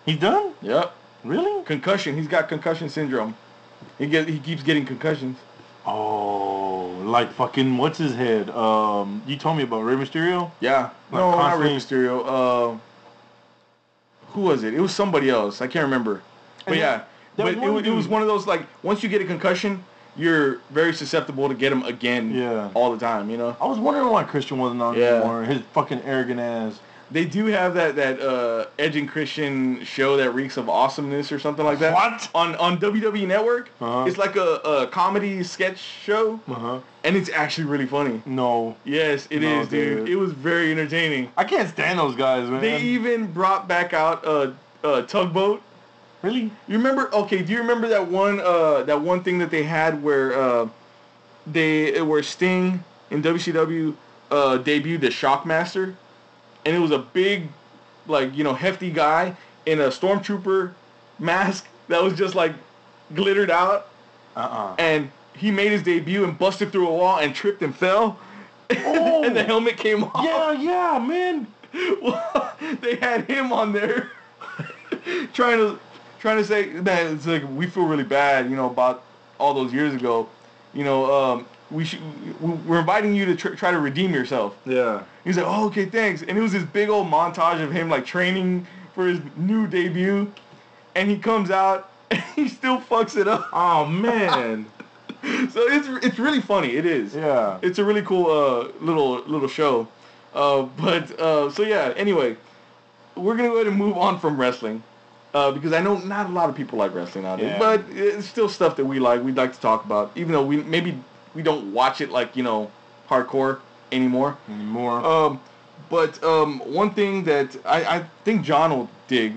He's done? Yep. Really? Concussion. He's got concussion syndrome. He keeps getting concussions. Oh, like fucking what's his head? You told me about Rey Mysterio? Yeah. Like no, not Rey Mysterio. Who was it? It was somebody else. I can't remember. But yeah. But it was one of those, like, once you get a concussion, you're very susceptible to get them again all the time, you know? I was wondering why Christian wasn't on anymore. His fucking arrogant ass. They do have that Edge and Christian show that reeks of awesomeness or something like that. What? On WWE Network. It's like a comedy sketch show. And it's actually really funny. No. Yes, it is, dude. It was very entertaining. I can't stand those guys, man. They even brought back out a tugboat. Really? You remember? Okay, do you remember that one thing that they had where Sting in WCW debuted the Shockmaster, and it was a big, like, you know, hefty guy in a stormtrooper mask that was just like glittered out, and he made his debut and busted through a wall and tripped and fell, and the helmet came off. Yeah, man. Well, they had him on there trying to say, man, it's like, we feel really bad, you know, about all those years ago. You know, we're inviting you to try to redeem yourself. Yeah. He's like, oh, okay, thanks. And it was this big old montage of him, like, training for his new debut. And he comes out, and he still fucks it up. Oh, man. So it's really funny. It is. Yeah. It's a really cool little show. So yeah, anyway, we're going to go ahead and move on from wrestling. Because I know not a lot of people like wrestling nowadays, but it's still stuff that we like. We'd like to talk about, even though we don't watch it like, you know, hardcore anymore. But one thing that I think John will dig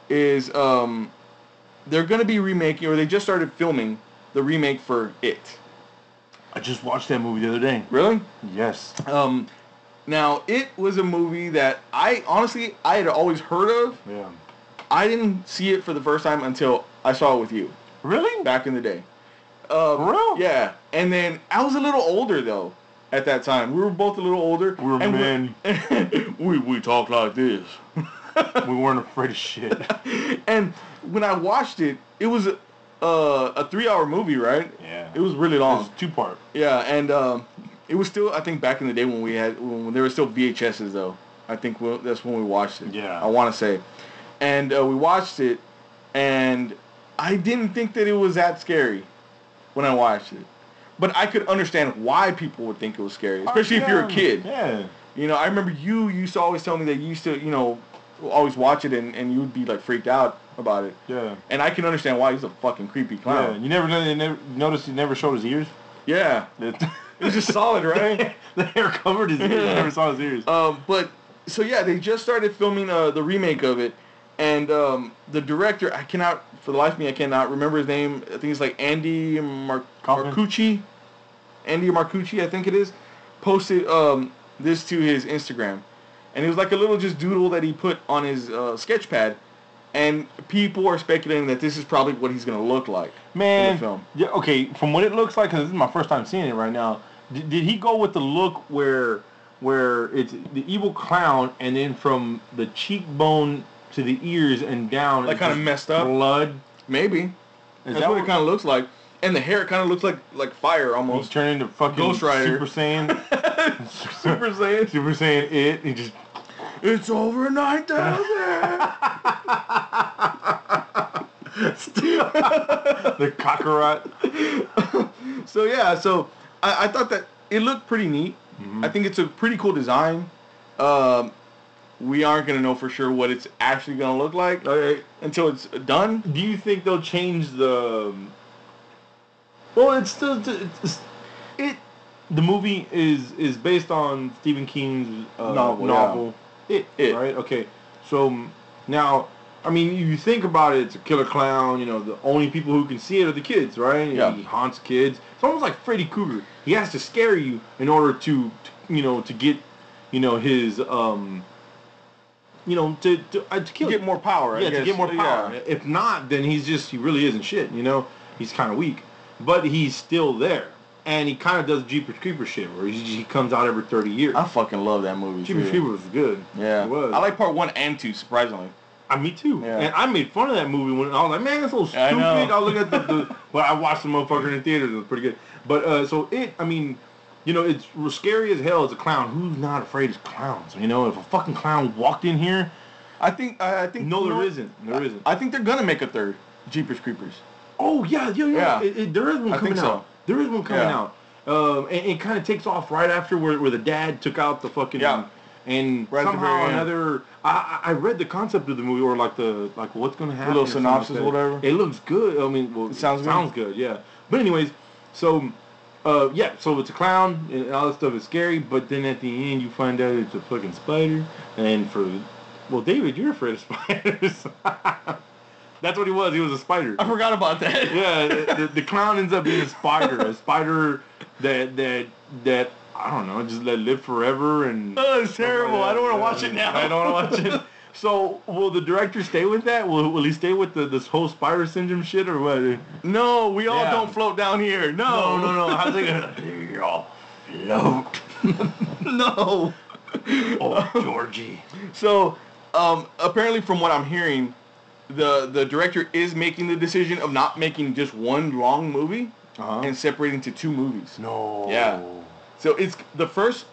is they're going to be remaking, or they just started filming the remake for It. I just watched that movie the other day. Really? Yes. Now, It was a movie that I had always heard of. Yeah. I didn't see it for the first time until I saw it with you. Really? Back in the day. For real? Yeah. And then I was a little older, though, at that time. We were both a little older. We were men. We talked like this. We weren't afraid of shit. And when I watched it, it was a 3-hour movie, right? Yeah. It was really long. It was 2-part. Yeah, and it was still, I think, back in the day when there were still VHSs, though. I think that's when we watched it. Yeah. I want to say. And we watched it, and I didn't think that it was that scary when I watched it. But I could understand why people would think it was scary, especially if you're a kid. Yeah. You know, I remember you used to always tell me that you used to, you know, always watch it, and you would be, like, freaked out about it. Yeah. And I can understand why. He's a fucking creepy clown. Yeah. You never noticed he never showed his ears? Yeah. It was just solid, right? The hair covered his ears. You never saw his ears. So yeah, they just started filming the remake of it. And the director, for the life of me, I cannot remember his name. I think it's like Andy Marcucci. Andy Marcucci, I think it is. Posted this to his Instagram. And it was like a little just doodle that he put on his sketch pad. And people are speculating that this is probably what he's going to look like in the film. Yeah, okay, from what it looks like, because this is my first time seeing it right now, did he go with the look where it's the evil clown, and then from the cheekbone to the ears and down, like kind of messed up blood? Maybe. That's what it kind of looks like. And the hair kind of looks like fire almost. He's turning into fucking Ghost Rider. Super Saiyan. Super Saiyan. Super Saiyan It. He just... It's over 9,000. The Kakarot. So yeah, I thought that it looked pretty neat. Mm-hmm. I think it's a pretty cool design. We aren't going to know for sure what it's actually going to look like until it's done. Do you think they'll change the... Well, it's still... The movie is based on Stephen King's novel. It. Right? Okay. So, now, I mean, you think about it, it's a killer clown, you know, the only people who can see it are the kids, right? Yeah. He haunts kids. It's almost like Freddy Krueger. He has to scare you in order to get, his, to kill get more power, I guess. To get more power. Yeah. If not, then he really isn't shit, He's kind of weak. But he's still there. And he kind of does Jeepers Creepers shit, where he comes out every 30 years. I fucking love that movie. Jeepers Creepers was good. Yeah. It was. I like part 1 and 2, surprisingly. Me too. Yeah. And I made fun of that movie when I was like, man, that's so stupid. I was looking at the well, I watched the motherfucker in the theaters. It was pretty good. But, it's scary as hell as a clown. Who's not afraid of clowns? If a fucking clown walked in here... I think... No, there isn't. There isn't. I think they're going to make a third Jeepers Creepers. Oh, yeah. There is one coming out. There is one coming out. And it kind of takes off right after where the dad took out the fucking And Right at the somehow very end. another, I read the concept of the movie, or like what's going to happen. A little or something synopsis, like that. whatever. It looks good. I mean, well, It sounds good. Yeah. But anyways, so so it's a clown and all that stuff is scary. But then at the end, you find out it's a fucking spider. And David, you're afraid of spiders. That's what he was. He was a spider. I forgot about that. Yeah, the clown ends up being a spider that I don't know, just let live forever and. Oh, it's terrible. I don't want to watch it now. I don't want to watch it. So, will the director stay with that? Will he stay with this whole spider syndrome shit or what? No, we all don't float down here. No. How's it gonna? You're all float. No. Oh, Georgie. So, apparently, from what I'm hearing, the director is making the decision of not making just one long movie and separating to 2 movies. No. Yeah. So it's the first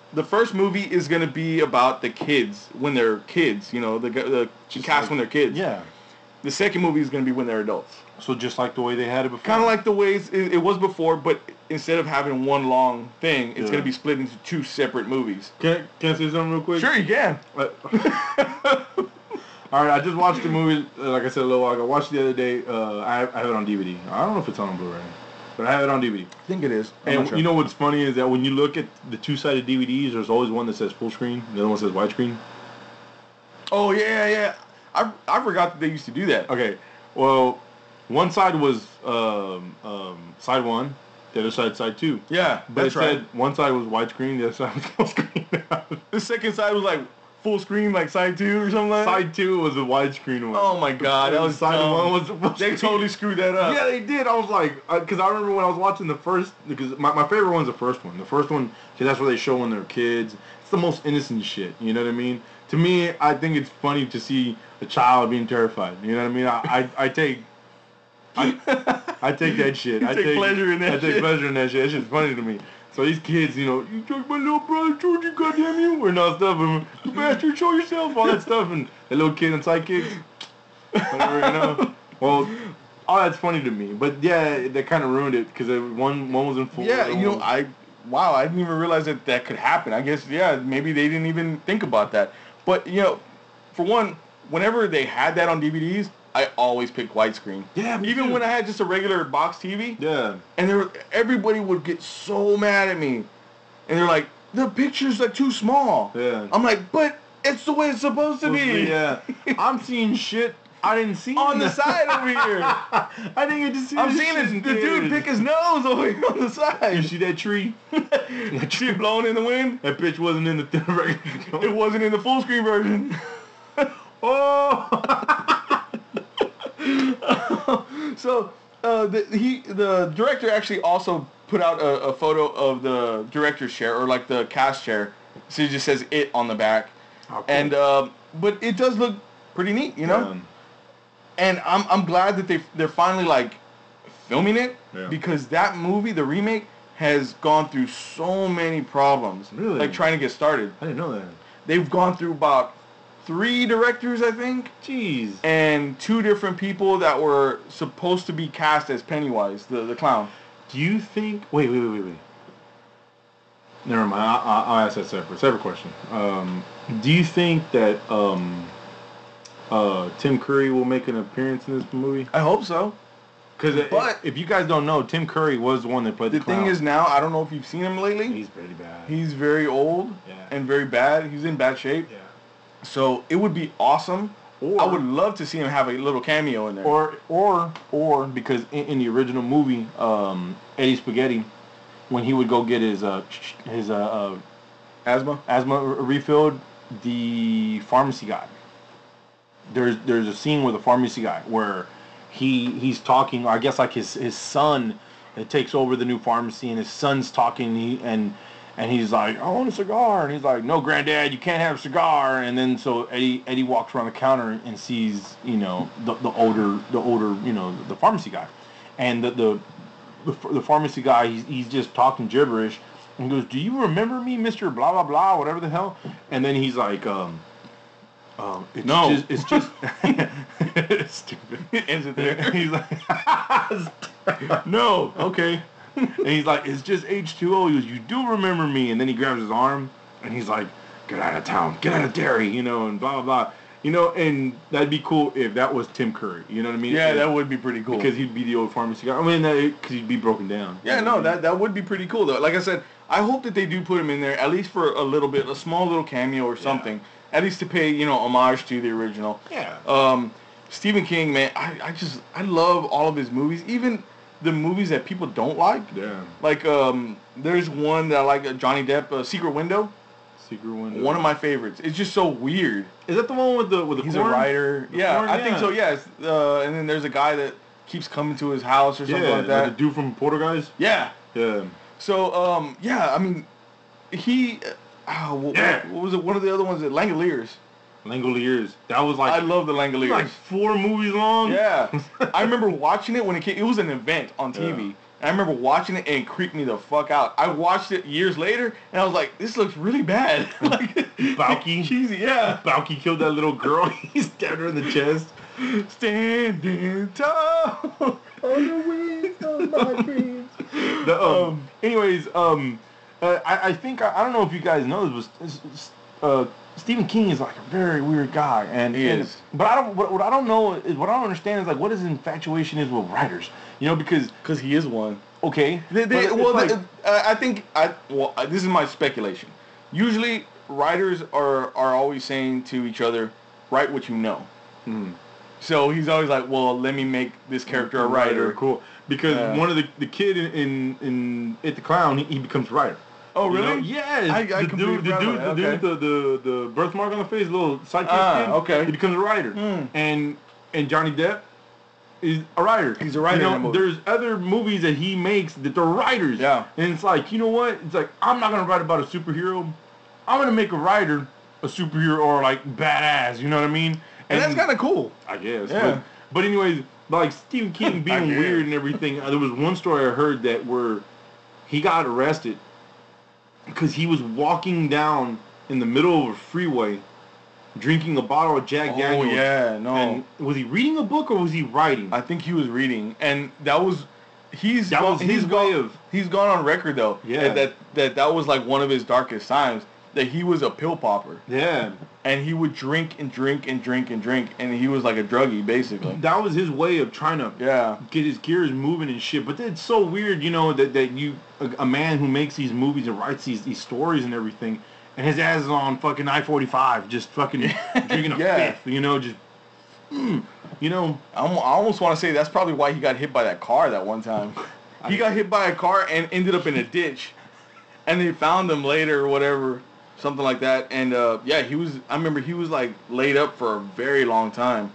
movie is gonna be about the kids when they're kids. You know, the cast when they're kids. Yeah. The second movie is gonna be when they're adults. So just like the way they had it before. Kind of like the ways it was before, but instead of having one long thing, it's gonna be split into 2 separate movies. Can I say something real quick? Sure, you can. All right, I just watched the movie, like I said a little while ago. I watched it the other day. I have it on DVD. I don't know if it's on Blu-ray, but I have it on DVD. I think it is. And you know what's funny is that when you look at the 2-sided DVDs, there's always one that says full screen, the other one says widescreen. Oh, yeah. I forgot that they used to do that. Okay, well, one side was side 1, the other side 2. Yeah, But that's it right. said one side was widescreen, the other side was full screen. The second side was like full screen, like side 2 or something like that. Side 2 was the widescreen one. Oh my god, that was side dumb. 1 was the full They screen. totally screwed that up. Yeah, they did. I was like, because I remember when I was watching the first, because my favorite one's the first one. The first one, because that's where they show when they're kids. It's the most innocent shit. You know what I mean? To me, I think it's funny to see a child being terrified. You know what I mean? I take that shit. You take pleasure in that I take shit. pleasure in that shit. That shit's funny to me. So these kids, you know, you took my little brother, Georgie, goddamn you, and all stuff, and you bastard, show yourself, all that stuff, and the little kid and sidekicks, whatever, you know. Well, all that's funny to me, but yeah, they kind of ruined it because one was in full. Yeah, you know, I didn't even realize that could happen. I guess, maybe they didn't even think about that. But, you know, for one, whenever they had that on DVDs, I always picked widescreen. Yeah, me even too. when I had just a regular box TV. Yeah. And everybody would get so mad at me. And they're like, the picture's like too small. Yeah. I'm like, but it's the way it's supposed to be. Yeah. I'm seeing shit I didn't see on the side over here. I didn't get to see I'm this seeing shit the dude pick his nose over here on the side. You see that tree? The tree blowing in the wind? That bitch wasn't in the regular. It wasn't in the full screen version. Oh! So the director actually also put out a photo of the director's chair, or like the cast chair. So it just says "it" on the back. Oh, cool. And but it does look pretty neat, you know. Yeah. And I'm glad that they're finally like filming it, because that movie, the remake, has gone through so many problems. Really? Like trying to get started. I didn't know that. They've gone through about 3 directors, I think. Jeez. And 2 different people that were supposed to be cast as Pennywise, the clown. Do you think... Wait. Never mind. I'll ask that separate question. Do you think that Tim Curry will make an appearance in this movie? I hope so. Because if you guys don't know, Tim Curry was the one that played the clown. The thing is now, I don't know if you've seen him lately. He's pretty bad. He's very old and very bad. He's in bad shape. Yeah. So it would be awesome. I would love to see him have a little cameo in there. Or because in the original movie, Eddie Spaghetti, when he would go get his asthma refilled, the pharmacy guy. There's a scene with the pharmacy guy where he's talking. I guess like his son takes over the new pharmacy, and his son's talking. And he's like, I want a cigar. And he's like, no, Granddad, you can't have a cigar. And then so Eddie walks around the counter and sees, you know, the older, you know, the pharmacy guy. And the pharmacy guy, he's just talking gibberish. And he goes, do you remember me, Mr. Blah, blah, blah, whatever the hell? And then he's like, it's just stupid. Ends it there. He's like, no, okay. And he's like, it's just H2O. He goes, you do remember me. And then he grabs his arm, and he's like, get out of town, get out of Derry, you know, and blah, blah, blah. You know, and that'd be cool if that was Tim Curry. You know what I mean? Yeah, that would be pretty cool. Because he'd be the old pharmacy guy. I mean, because he'd be broken down. Yeah, no, that would be pretty cool, though. Like I said, I hope that they do put him in there, at least for a little bit, a small little cameo or something. Yeah. At least to pay, you know, homage to the original. Yeah. Stephen King, man, I love all of his movies. Even the movies that people don't like. Yeah. Like, there's one that I like, Johnny Depp, Secret Window. Secret Window. One of my favorites. It's just so weird. Is that the one with the He's corn? a writer. Yeah, I think so. Yes. And then there's a guy that keeps coming to his house or something like that. Like the dude from Poltergeist. Yeah. Yeah. So yeah, I mean, he. What was it? One of the other ones, Langoliers. Langoliers. That was like. I love the Langoliers. Like 4 movies long. Yeah. I remember watching it when it came. It was an event on TV. Yeah. I remember watching it and it creeped me the fuck out. I watched it years later and I was like, this looks really bad. Like, Balky. Cheesy, yeah. Balky killed that little girl. He stabbed her in the chest. Standing tall on the wings of my dreams. I think, I don't know if you guys know this, but Stephen King is like a very weird guy. He is. But what I don't know is, what I don't understand is like what his infatuation is with writers. You know, because he is one. Okay. I think this is my speculation. Usually, writers are always saying to each other, "Write what you know." Mm. So he's always like, "Well, let me make this character a writer." Cool. Because one of the kid in It the Clown, he becomes a writer. Oh, really? You know? Yes. The dude with the birthmark on the face, little sidekick kid. Okay. He becomes a writer. Mm. And Johnny Depp is a writer. He's a writer. You know, there's other movies that he makes that they're writers. Yeah. And it's like, you know what? It's like, I'm not gonna write about a superhero. I'm gonna make a writer a superhero or like badass. You know what I mean? And that's kind of cool. I guess. Yeah. But anyways, like Stephen King being weird and everything. There was one story I heard that where he got arrested because he was walking down in the middle of a freeway drinking a bottle of Jack Daniels. Oh, yeah, no. And was he reading a book or was he writing? I think he was reading. And that was... He's gone on record, though. Yeah. That was like one of his darkest times. That he was a pill popper. Yeah. And he would drink and drink and drink and drink. And he was like a druggie, basically. That was his way of trying to get his gears moving and shit. But it's so weird, you know, that you... A man who makes these movies and writes these stories and everything... And his ass is on fucking I-45, just fucking drinking a fifth, you know, just, you know. I almost want to say that's probably why he got hit by that car that one time. He got hit by a car and ended up in a ditch. And they found him later or whatever, something like that. And, I remember he was, like, laid up for a very long time.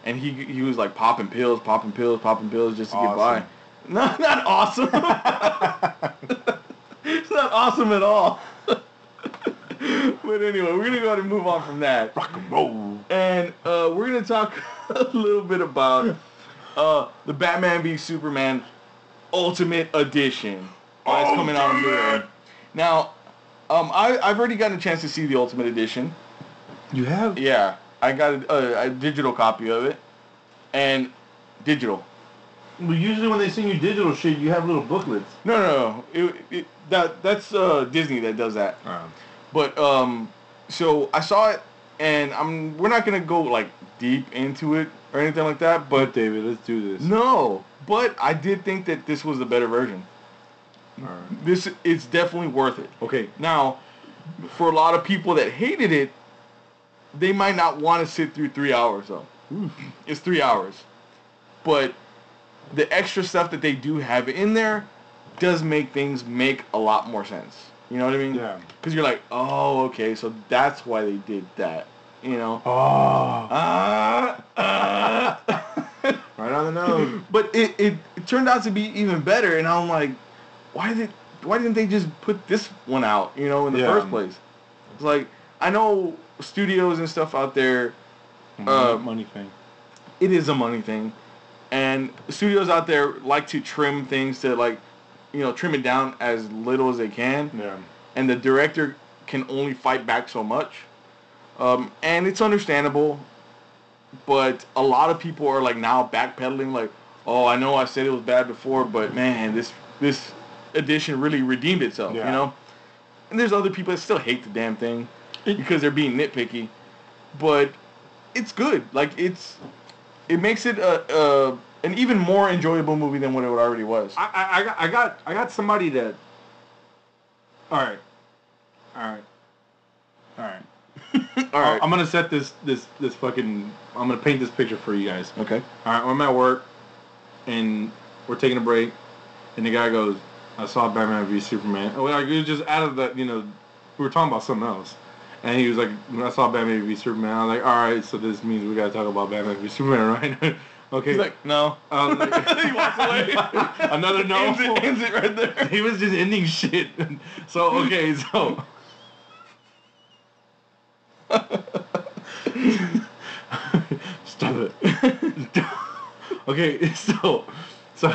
And he was, like, popping pills just to get by. No, not awesome. It's not awesome at all. But anyway, we're going to go ahead and move on from that. Rock and roll. And we're going to talk a little bit about the Batman v Superman Ultimate Edition. That's coming out on Blu-ray. Now, I've already gotten a chance to see the Ultimate Edition. You have? Yeah. I got a digital copy of it. And digital. Well, usually when they send you digital shit, you have little booklets. No. That's Disney that does that. But, so I saw it, and we're not going to go, like, deep into it or anything like that, but... David, let's do this. No, but I did think that this was the better version. All right. It's definitely worth it. Okay. Now, for a lot of people that hated it, they might not want to sit through 3 hours, though. Oof. It's 3 hours. But the extra stuff that they do have in there does make things make a lot more sense. You know what I mean? Yeah. Because you're like, oh, okay, so that's why they did that. You know? Oh. Right on the nose. But it turned out to be even better, and I'm like, why didn't they just put this one out, you know, in the first place? It's like, I know studios and stuff out there. Money thing. It is a money thing. And studios out there like to trim things to, like, you know, trim it down as little as they can. Yeah. And the director can only fight back so much. And it's understandable. But a lot of people are, like, now backpedaling, like, oh, I know I said it was bad before, but, man, this edition really redeemed itself, you know? And there's other people that still hate the damn thing. because they're being nitpicky. But it's good. Like it makes it an even more enjoyable movie than what it already was. I got somebody that. All right. All right. I'm gonna set this fucking. I'm gonna paint this picture for you guys. Okay. All right. I'm at work, and we're taking a break, and the guy goes, "I saw Batman v Superman." Oh, like, it was just out of that, we were talking about something else, and he was like, "When I saw Batman v Superman," I was like, "All right, so this means we gotta talk about Batman v Superman, right?" Okay. He's like, "No." He walks away. Another no. Ends it right there. He was just ending shit. So okay, so. Stop it. Okay, so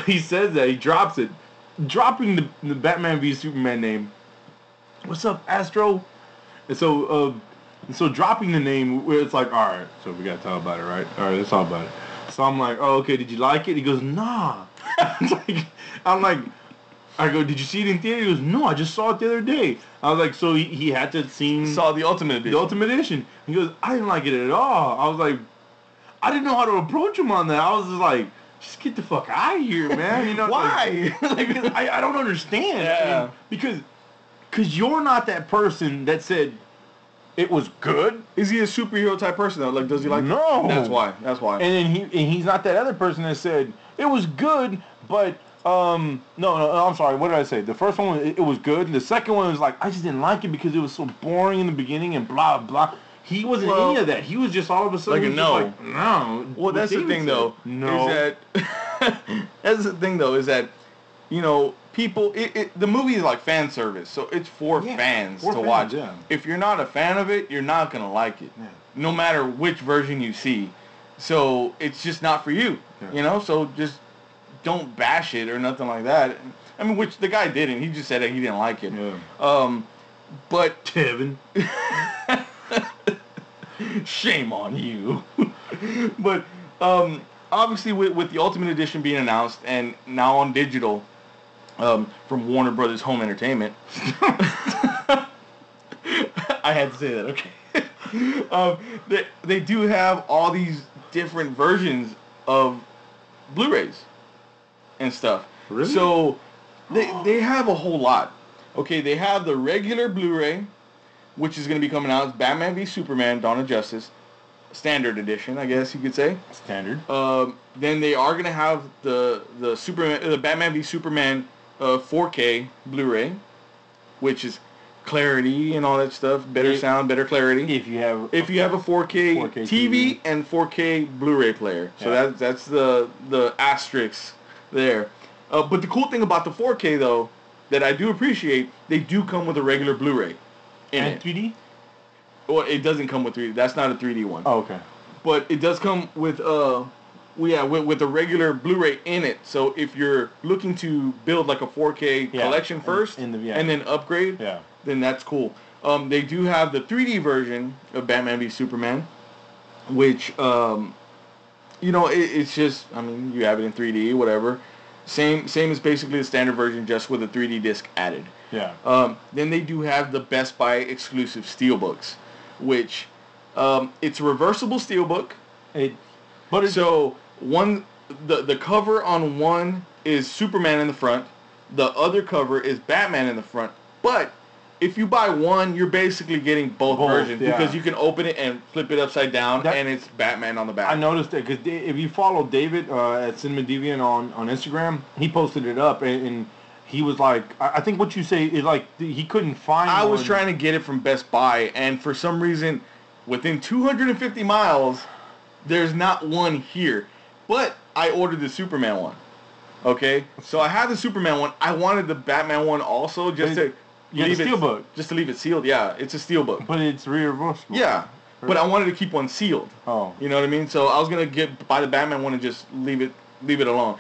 he says that, he drops it, dropping the Batman v Superman name. What's up, Astro? And so dropping the name, where it's like, all right, so we gotta talk about it, right? All right, let's talk about it. So I'm like, oh, okay, did you like it? He goes, nah. I go, did you see it in theater? He goes, no, I just saw it the other day. I was like, so he had to have seen... Saw the Ultimate Edition. The Ultimate Edition. He goes, I didn't like it at all. I was like, I didn't know how to approach him on that. I was just like, just get the fuck out of here, man. Why? I don't understand. Yeah. I mean, because you're not that person that said it was good. Is he a superhero type person though? Like, does he like... No. That's why. And then he's not that other person that said it was good, but... No, I'm sorry. What did I say? The first one, it was good. The second one was like, I just didn't like it because it was so boring in the beginning and blah, blah. He wasn't any of that. He was just all of a sudden like, no. No. Well, that's the thing, though. No. Is that... That's the thing, though, is that, people... the movie is like fan service, so it's for fans to watch. Yeah. If you're not a fan of it, you're not going to like it. Yeah. No matter which version you see. So, it's just not for you. Yeah. So just... don't bash it or nothing like that. I mean, which the guy didn't. He just said that he didn't like it. Yeah. But Kevin, shame on you. But obviously, with the Ultimate Edition being announced and now on digital from Warner Brothers Home Entertainment, I had to say that. Okay. They do have all these different versions of Blu-rays and stuff. Really? So they have a whole lot. Okay, they have the regular Blu-ray, which is going to be coming out. It's Batman v Superman: Dawn of Justice, standard edition, I guess you could say. Standard. Then they are going to have the Batman v Superman 4K Blu-ray, which is clarity and all that stuff, better sound, better clarity. If you have a 4K TV and 4K Blu-ray player, so that's the asterisk there. But the cool thing about the 4K though, that I do appreciate, they do come with a regular Blu-ray in it. 3D? Well, it doesn't come with 3D. That's not a 3D one. Oh, okay. But it does come with with a regular Blu-ray in it. So if you're looking to build like a 4K collection first and then upgrade, then that's cool. They do have the 3D version of Batman v Superman, which it's just, I mean, you have it in 3D, whatever. Same as basically the standard version, just with a 3D disc added. Yeah. Then they do have the Best Buy exclusive steelbooks, which it's a reversible steelbook. So the cover on one is Superman in the front, the other cover is Batman in the front. But if you buy one, you're basically getting both versions because you can open it and flip it upside down, and it's Batman on the back. I noticed that because if you follow David at Cinema Deviant on Instagram, he posted it up, and he was like, I think what you say is like he couldn't find I was trying to get it from Best Buy, and for some reason, within 250 miles, there's not one here. But I ordered the Superman one. Okay? So I have the Superman one. I wanted the Batman one also, just to... steelbook. Just to leave it sealed, yeah. It's a steelbook. But it's reversible. Yeah. But I wanted to keep one sealed. Oh. You know what I mean? So I was gonna buy the Batman one and just leave it alone.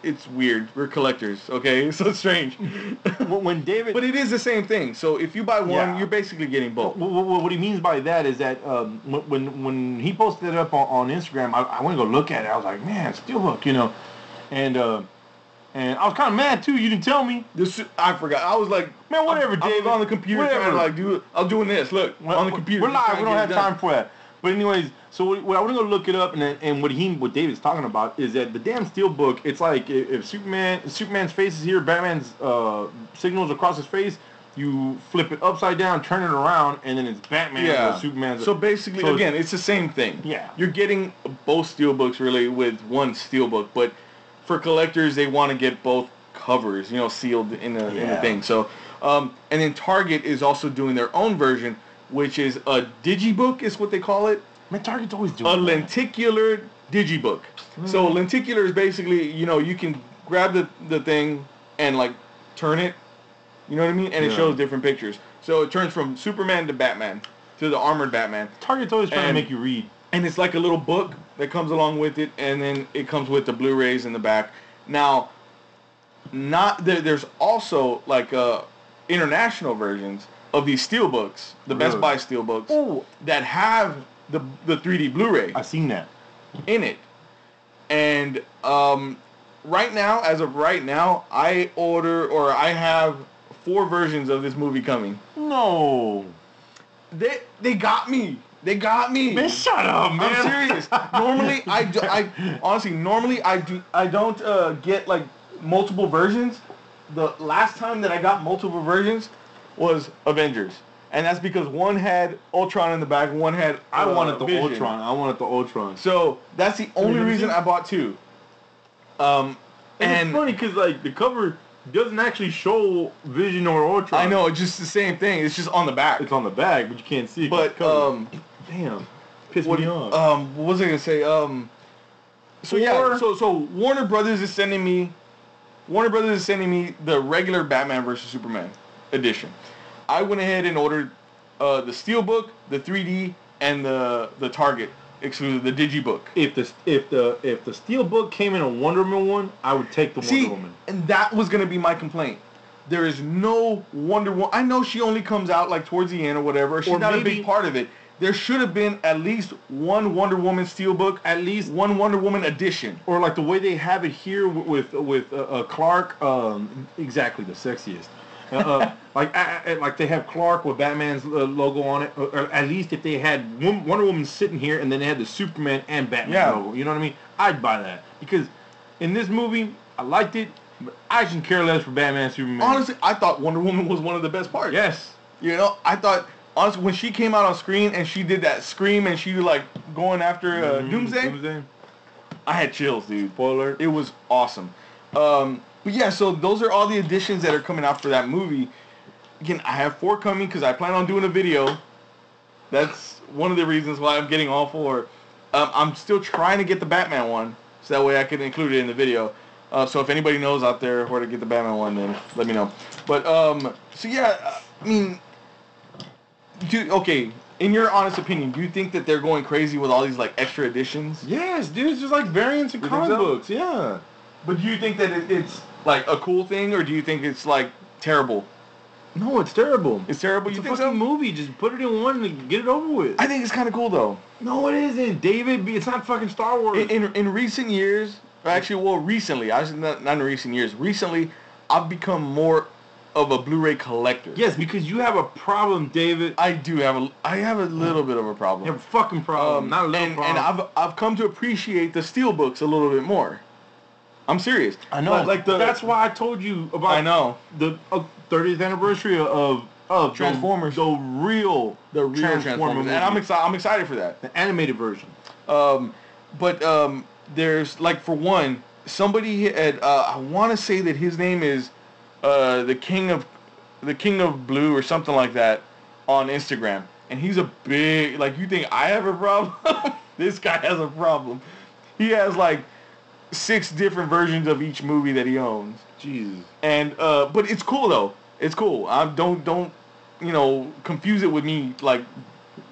It's weird. We're collectors, okay? So it's strange. When David... But it is the same thing. So if you buy one, you're basically getting both. What he means by that is that when he posted it up on Instagram, I went to go look at it. I was like, man, steelbook, And I was kind of mad too. You didn't tell me. I forgot. I was like, man, whatever, David. I was on the computer trying to like do it. I was doing this. Look, on the computer. We're live. We don't have time for that. But anyways, so I want to go look it up, and what David's talking about is that the damn Steelbook. It's like if Superman's face is here, Batman's signals across his face. You flip it upside down, turn it around, and then it's Batman or Superman. So basically, again, it's the same thing. Yeah. You're getting both Steelbooks really with one Steelbook, but for collectors, they want to get both covers, sealed in the thing. So, and then Target is also doing their own version, which is a Digibook, is what they call it. Man, Target's always doing a lenticular Digibook. So lenticular is basically, you can grab the thing and like turn it. You know what I mean? And it shows different pictures. So it turns from Superman to Batman, to the armored Batman. Target's always trying to make you read. And it's like a little book that comes along with it, and then it comes with the Blu-rays in the back. Now, there's also like international versions of these Steelbooks, the Best Buy Steelbooks, that have the 3D Blu-ray. I've seen that. In it. And as of right now, I have 4 versions of this movie coming. No. They got me. They got me. Man, shut up, man. I'm serious. Normally, I don't get like multiple versions. The last time that I got multiple versions was Avengers. And that's because one had Ultron in the back, one had I wanted the Vision. Ultron. I wanted the Ultron. So that's the only reason I bought 2. And it's funny because like the cover doesn't actually show Vision or Ultron. I know, it's just the same thing. It's just on the back. It's on the back, but you can't see it. But damn, pissed me off. What was I gonna say? So Warner Brothers is sending me the regular Batman vs Superman edition. I went ahead and ordered the Steelbook, the 3D, and the Target exclusive, the Digibook. If the Steelbook came in a Wonder Woman one, I would take the Wonder Woman. And that was gonna be my complaint. There is no Wonder Woman. I know she only comes out like towards the end or whatever. She's not a big part of it. There should have been at least one Wonder Woman Steelbook, at least one Wonder Woman edition, or like the way they have it here with Clark. Exactly, the sexiest. Like they have Clark with Batman's logo on it, or at least if they had Wonder Woman sitting here and then they had the Superman and Batman logo. You know what I mean? I'd buy that because in this movie I liked it, but I can care less for Batman and Superman. Honestly, I thought Wonder Woman was one of the best parts. Yes. I thought honestly when she came out on screen and she did that scream and she like going after Doomsday, I had chills, dude. Spoiler. It was awesome. But yeah, so those are all the additions that are coming out for that movie. Again, I have 4 coming because I plan on doing a video. That's one of the reasons why I'm getting all 4. I'm still trying to get the Batman one, so that way I can include it in the video. So if anybody knows out there where to get the Batman one, then let me know. But, so yeah, I mean, in your honest opinion, do you think that they're going crazy with all these, like, extra editions? Yes, dude, it's just like variants in comic books, yeah. But do you think that it's like a cool thing, or do you think it's like terrible? No, it's terrible. It's terrible. You think it's a fucking movie? Just put it in one and get it over with. I think it's kind of cool though. No, it isn't, David. It's not fucking Star Wars. In recent years, recently, not in recent years. Recently, I've become more of a Blu-ray collector. Yes, because you have a problem, David. I have a little bit of a problem. You have a fucking problem, not a little problem. And I've come to appreciate the Steelbooks a little bit more. I'm serious. I know. That's why I told you about. I know the 30th anniversary of Transformers. The real Transformers, and I'm excited for that. The animated version. But there's like for one, somebody had I want to say that his name is the King of Blue or something like that on Instagram, and he's a big you think I have a problem? This guy has a problem. He has like 6 different versions of each movie that he owns. Jesus. And but it's cool though. It's cool. Don't confuse it with me like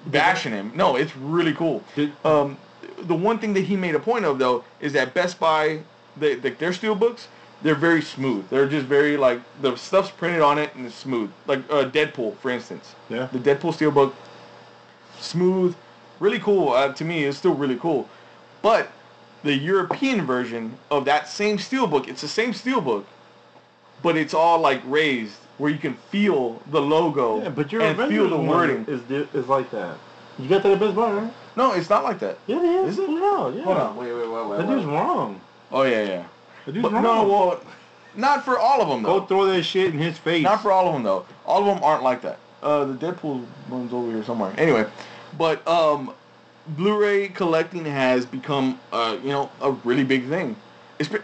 bashing him. No, it's really cool. The one thing that he made a point of though is that Best Buy, their Steelbooks, they're very smooth. They're just very like the stuff's printed on it and it's smooth. Like Deadpool, for instance. Yeah. The Deadpool Steelbook, smooth, really cool. To me, it's still really cool. But the European version of that same steelbook. It's the same steelbook, but it's all like raised, where you can feel the logo and feel the wording. Is like that. You got that at Best Buy, right? No, it's not like that. Yeah, it is. Is it? No, yeah. Hold on. Wait. That dude's wrong. Oh, yeah. That dude's wrong. No, well, not for all of them, though. Go throw that shit in his face. Not for all of them, though. All of them aren't like that. The Deadpool one's over here somewhere. Anyway, but Blu-ray collecting has become, a really big thing.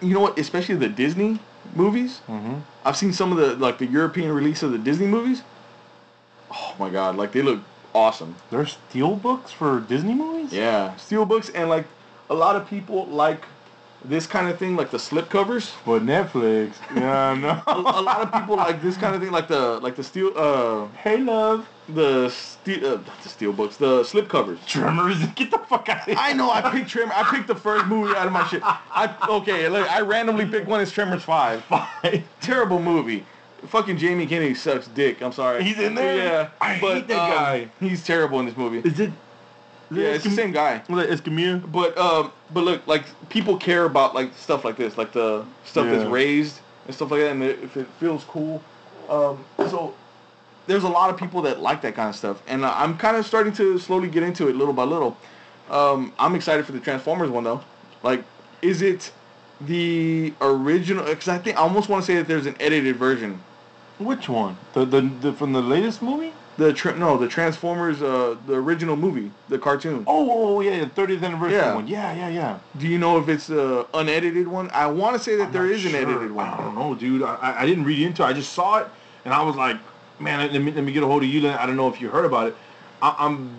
You know what? Especially the Disney movies. Mm-hmm. I've seen some of the European release of the Disney movies. Oh my God! Like, they look awesome. There's steelbooks for Disney movies? Yeah, steelbooks, and like a lot of people like this kind of thing, like the slip covers. But Netflix, yeah, no. a lot of people like this kind of thing, like the steel. Hey, love. The steel books, the slip covers. Tremors, get the fuck out of here. I know, I picked Tremors. I picked the first movie out of my shit. I randomly picked one. It's Tremors 5. Terrible movie. Fucking Jamie Kennedy sucks dick. I'm sorry. He's in there? Yeah. I hate that guy. He's terrible in this movie. Is it? Yeah, it's the same guy. Was it Escamilla? But look, like, people care about, like, stuff like this. Like, the stuff that's raised and stuff like that. And if it feels cool. So there's a lot of people that like that kind of stuff. And I'm kind of starting to slowly get into it little by little. I'm excited for the Transformers one, though. Like, is it the original? Because I almost want to say that there's an edited version. Which one? The from the latest movie? The Transformers, the original movie, the cartoon. Oh yeah, the 30th anniversary one. Yeah. Do you know if it's the unedited one? I want to say that there is an edited one. I don't know, dude. I didn't read into it. I just saw it, and I was like, man, let me get a hold of you. I don't know if you heard about it. I'm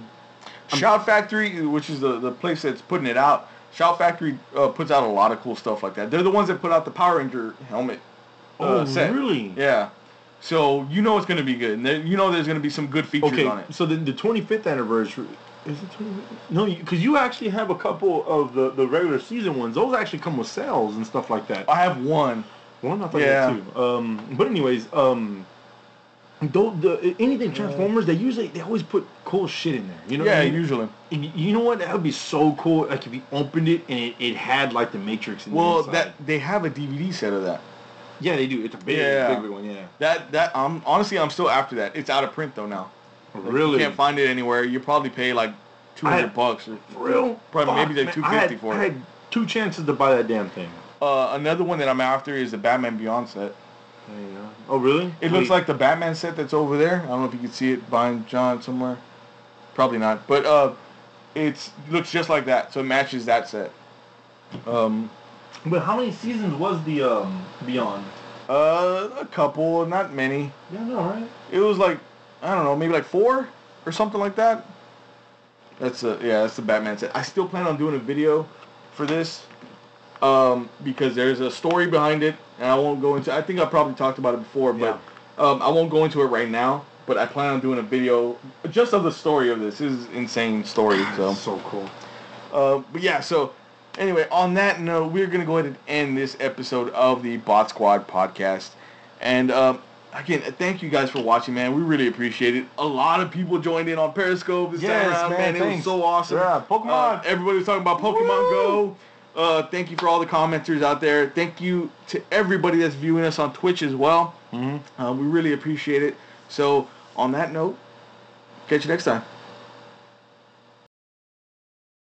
Shout Factory, which is the place that's putting it out. Shout Factory puts out a lot of cool stuff like that. They're the ones that put out the Power Ranger helmet set. Really? Yeah. So you know it's going to be good. And there's going to be some good features on it. So the 25th anniversary, is it 25th? No, because you actually have a couple of the regular season ones. Those actually come with sales and stuff like that. I have one. One? I thought you had two. But anyways, anything Transformers, they always put cool shit in there. You know what I mean? Usually. You know what? That would be so cool. Like if you opened it and it had like the Matrix in the inside. They have a DVD set of that. Yeah, they do. It's a big one. Yeah. Honestly, I'm still after that. It's out of print though now. Like, really? You can't find it anywhere. You probably pay like $200 or for real. Probably maybe like $250 for it. I had 2 chances to buy that damn thing. Another one that I'm after is the Batman Beyond set. There you go. Oh, really? It looks like the Batman set that's over there. I don't know if you can see it behind John somewhere. Probably not. But it looks just like that, so it matches that set. But how many seasons was the Beyond? A couple, not many. Yeah, no, right? It was like, I don't know, maybe like 4 or something like that. That's the Batman set. I still plan on doing a video for this. Because there's a story behind it, and I won't go into. I think I probably talked about it before, but I won't go into it right now. But I plan on doing a video just of the story of this. This is an insane story. So cool. But yeah, so anyway, on that note, we're gonna go ahead and end this episode of the Botsquad Podcast. And again, thank you guys for watching, man. We really appreciate it. A lot of people joined in on Periscope this time around, man. It was so awesome. Yeah, Pokemon. Everybody was talking about Pokemon Go. Thank you for all the commenters out there. Thank you to everybody that's viewing us on Twitch as well. Mm-hmm. We really appreciate it. So, on that note, catch you next time.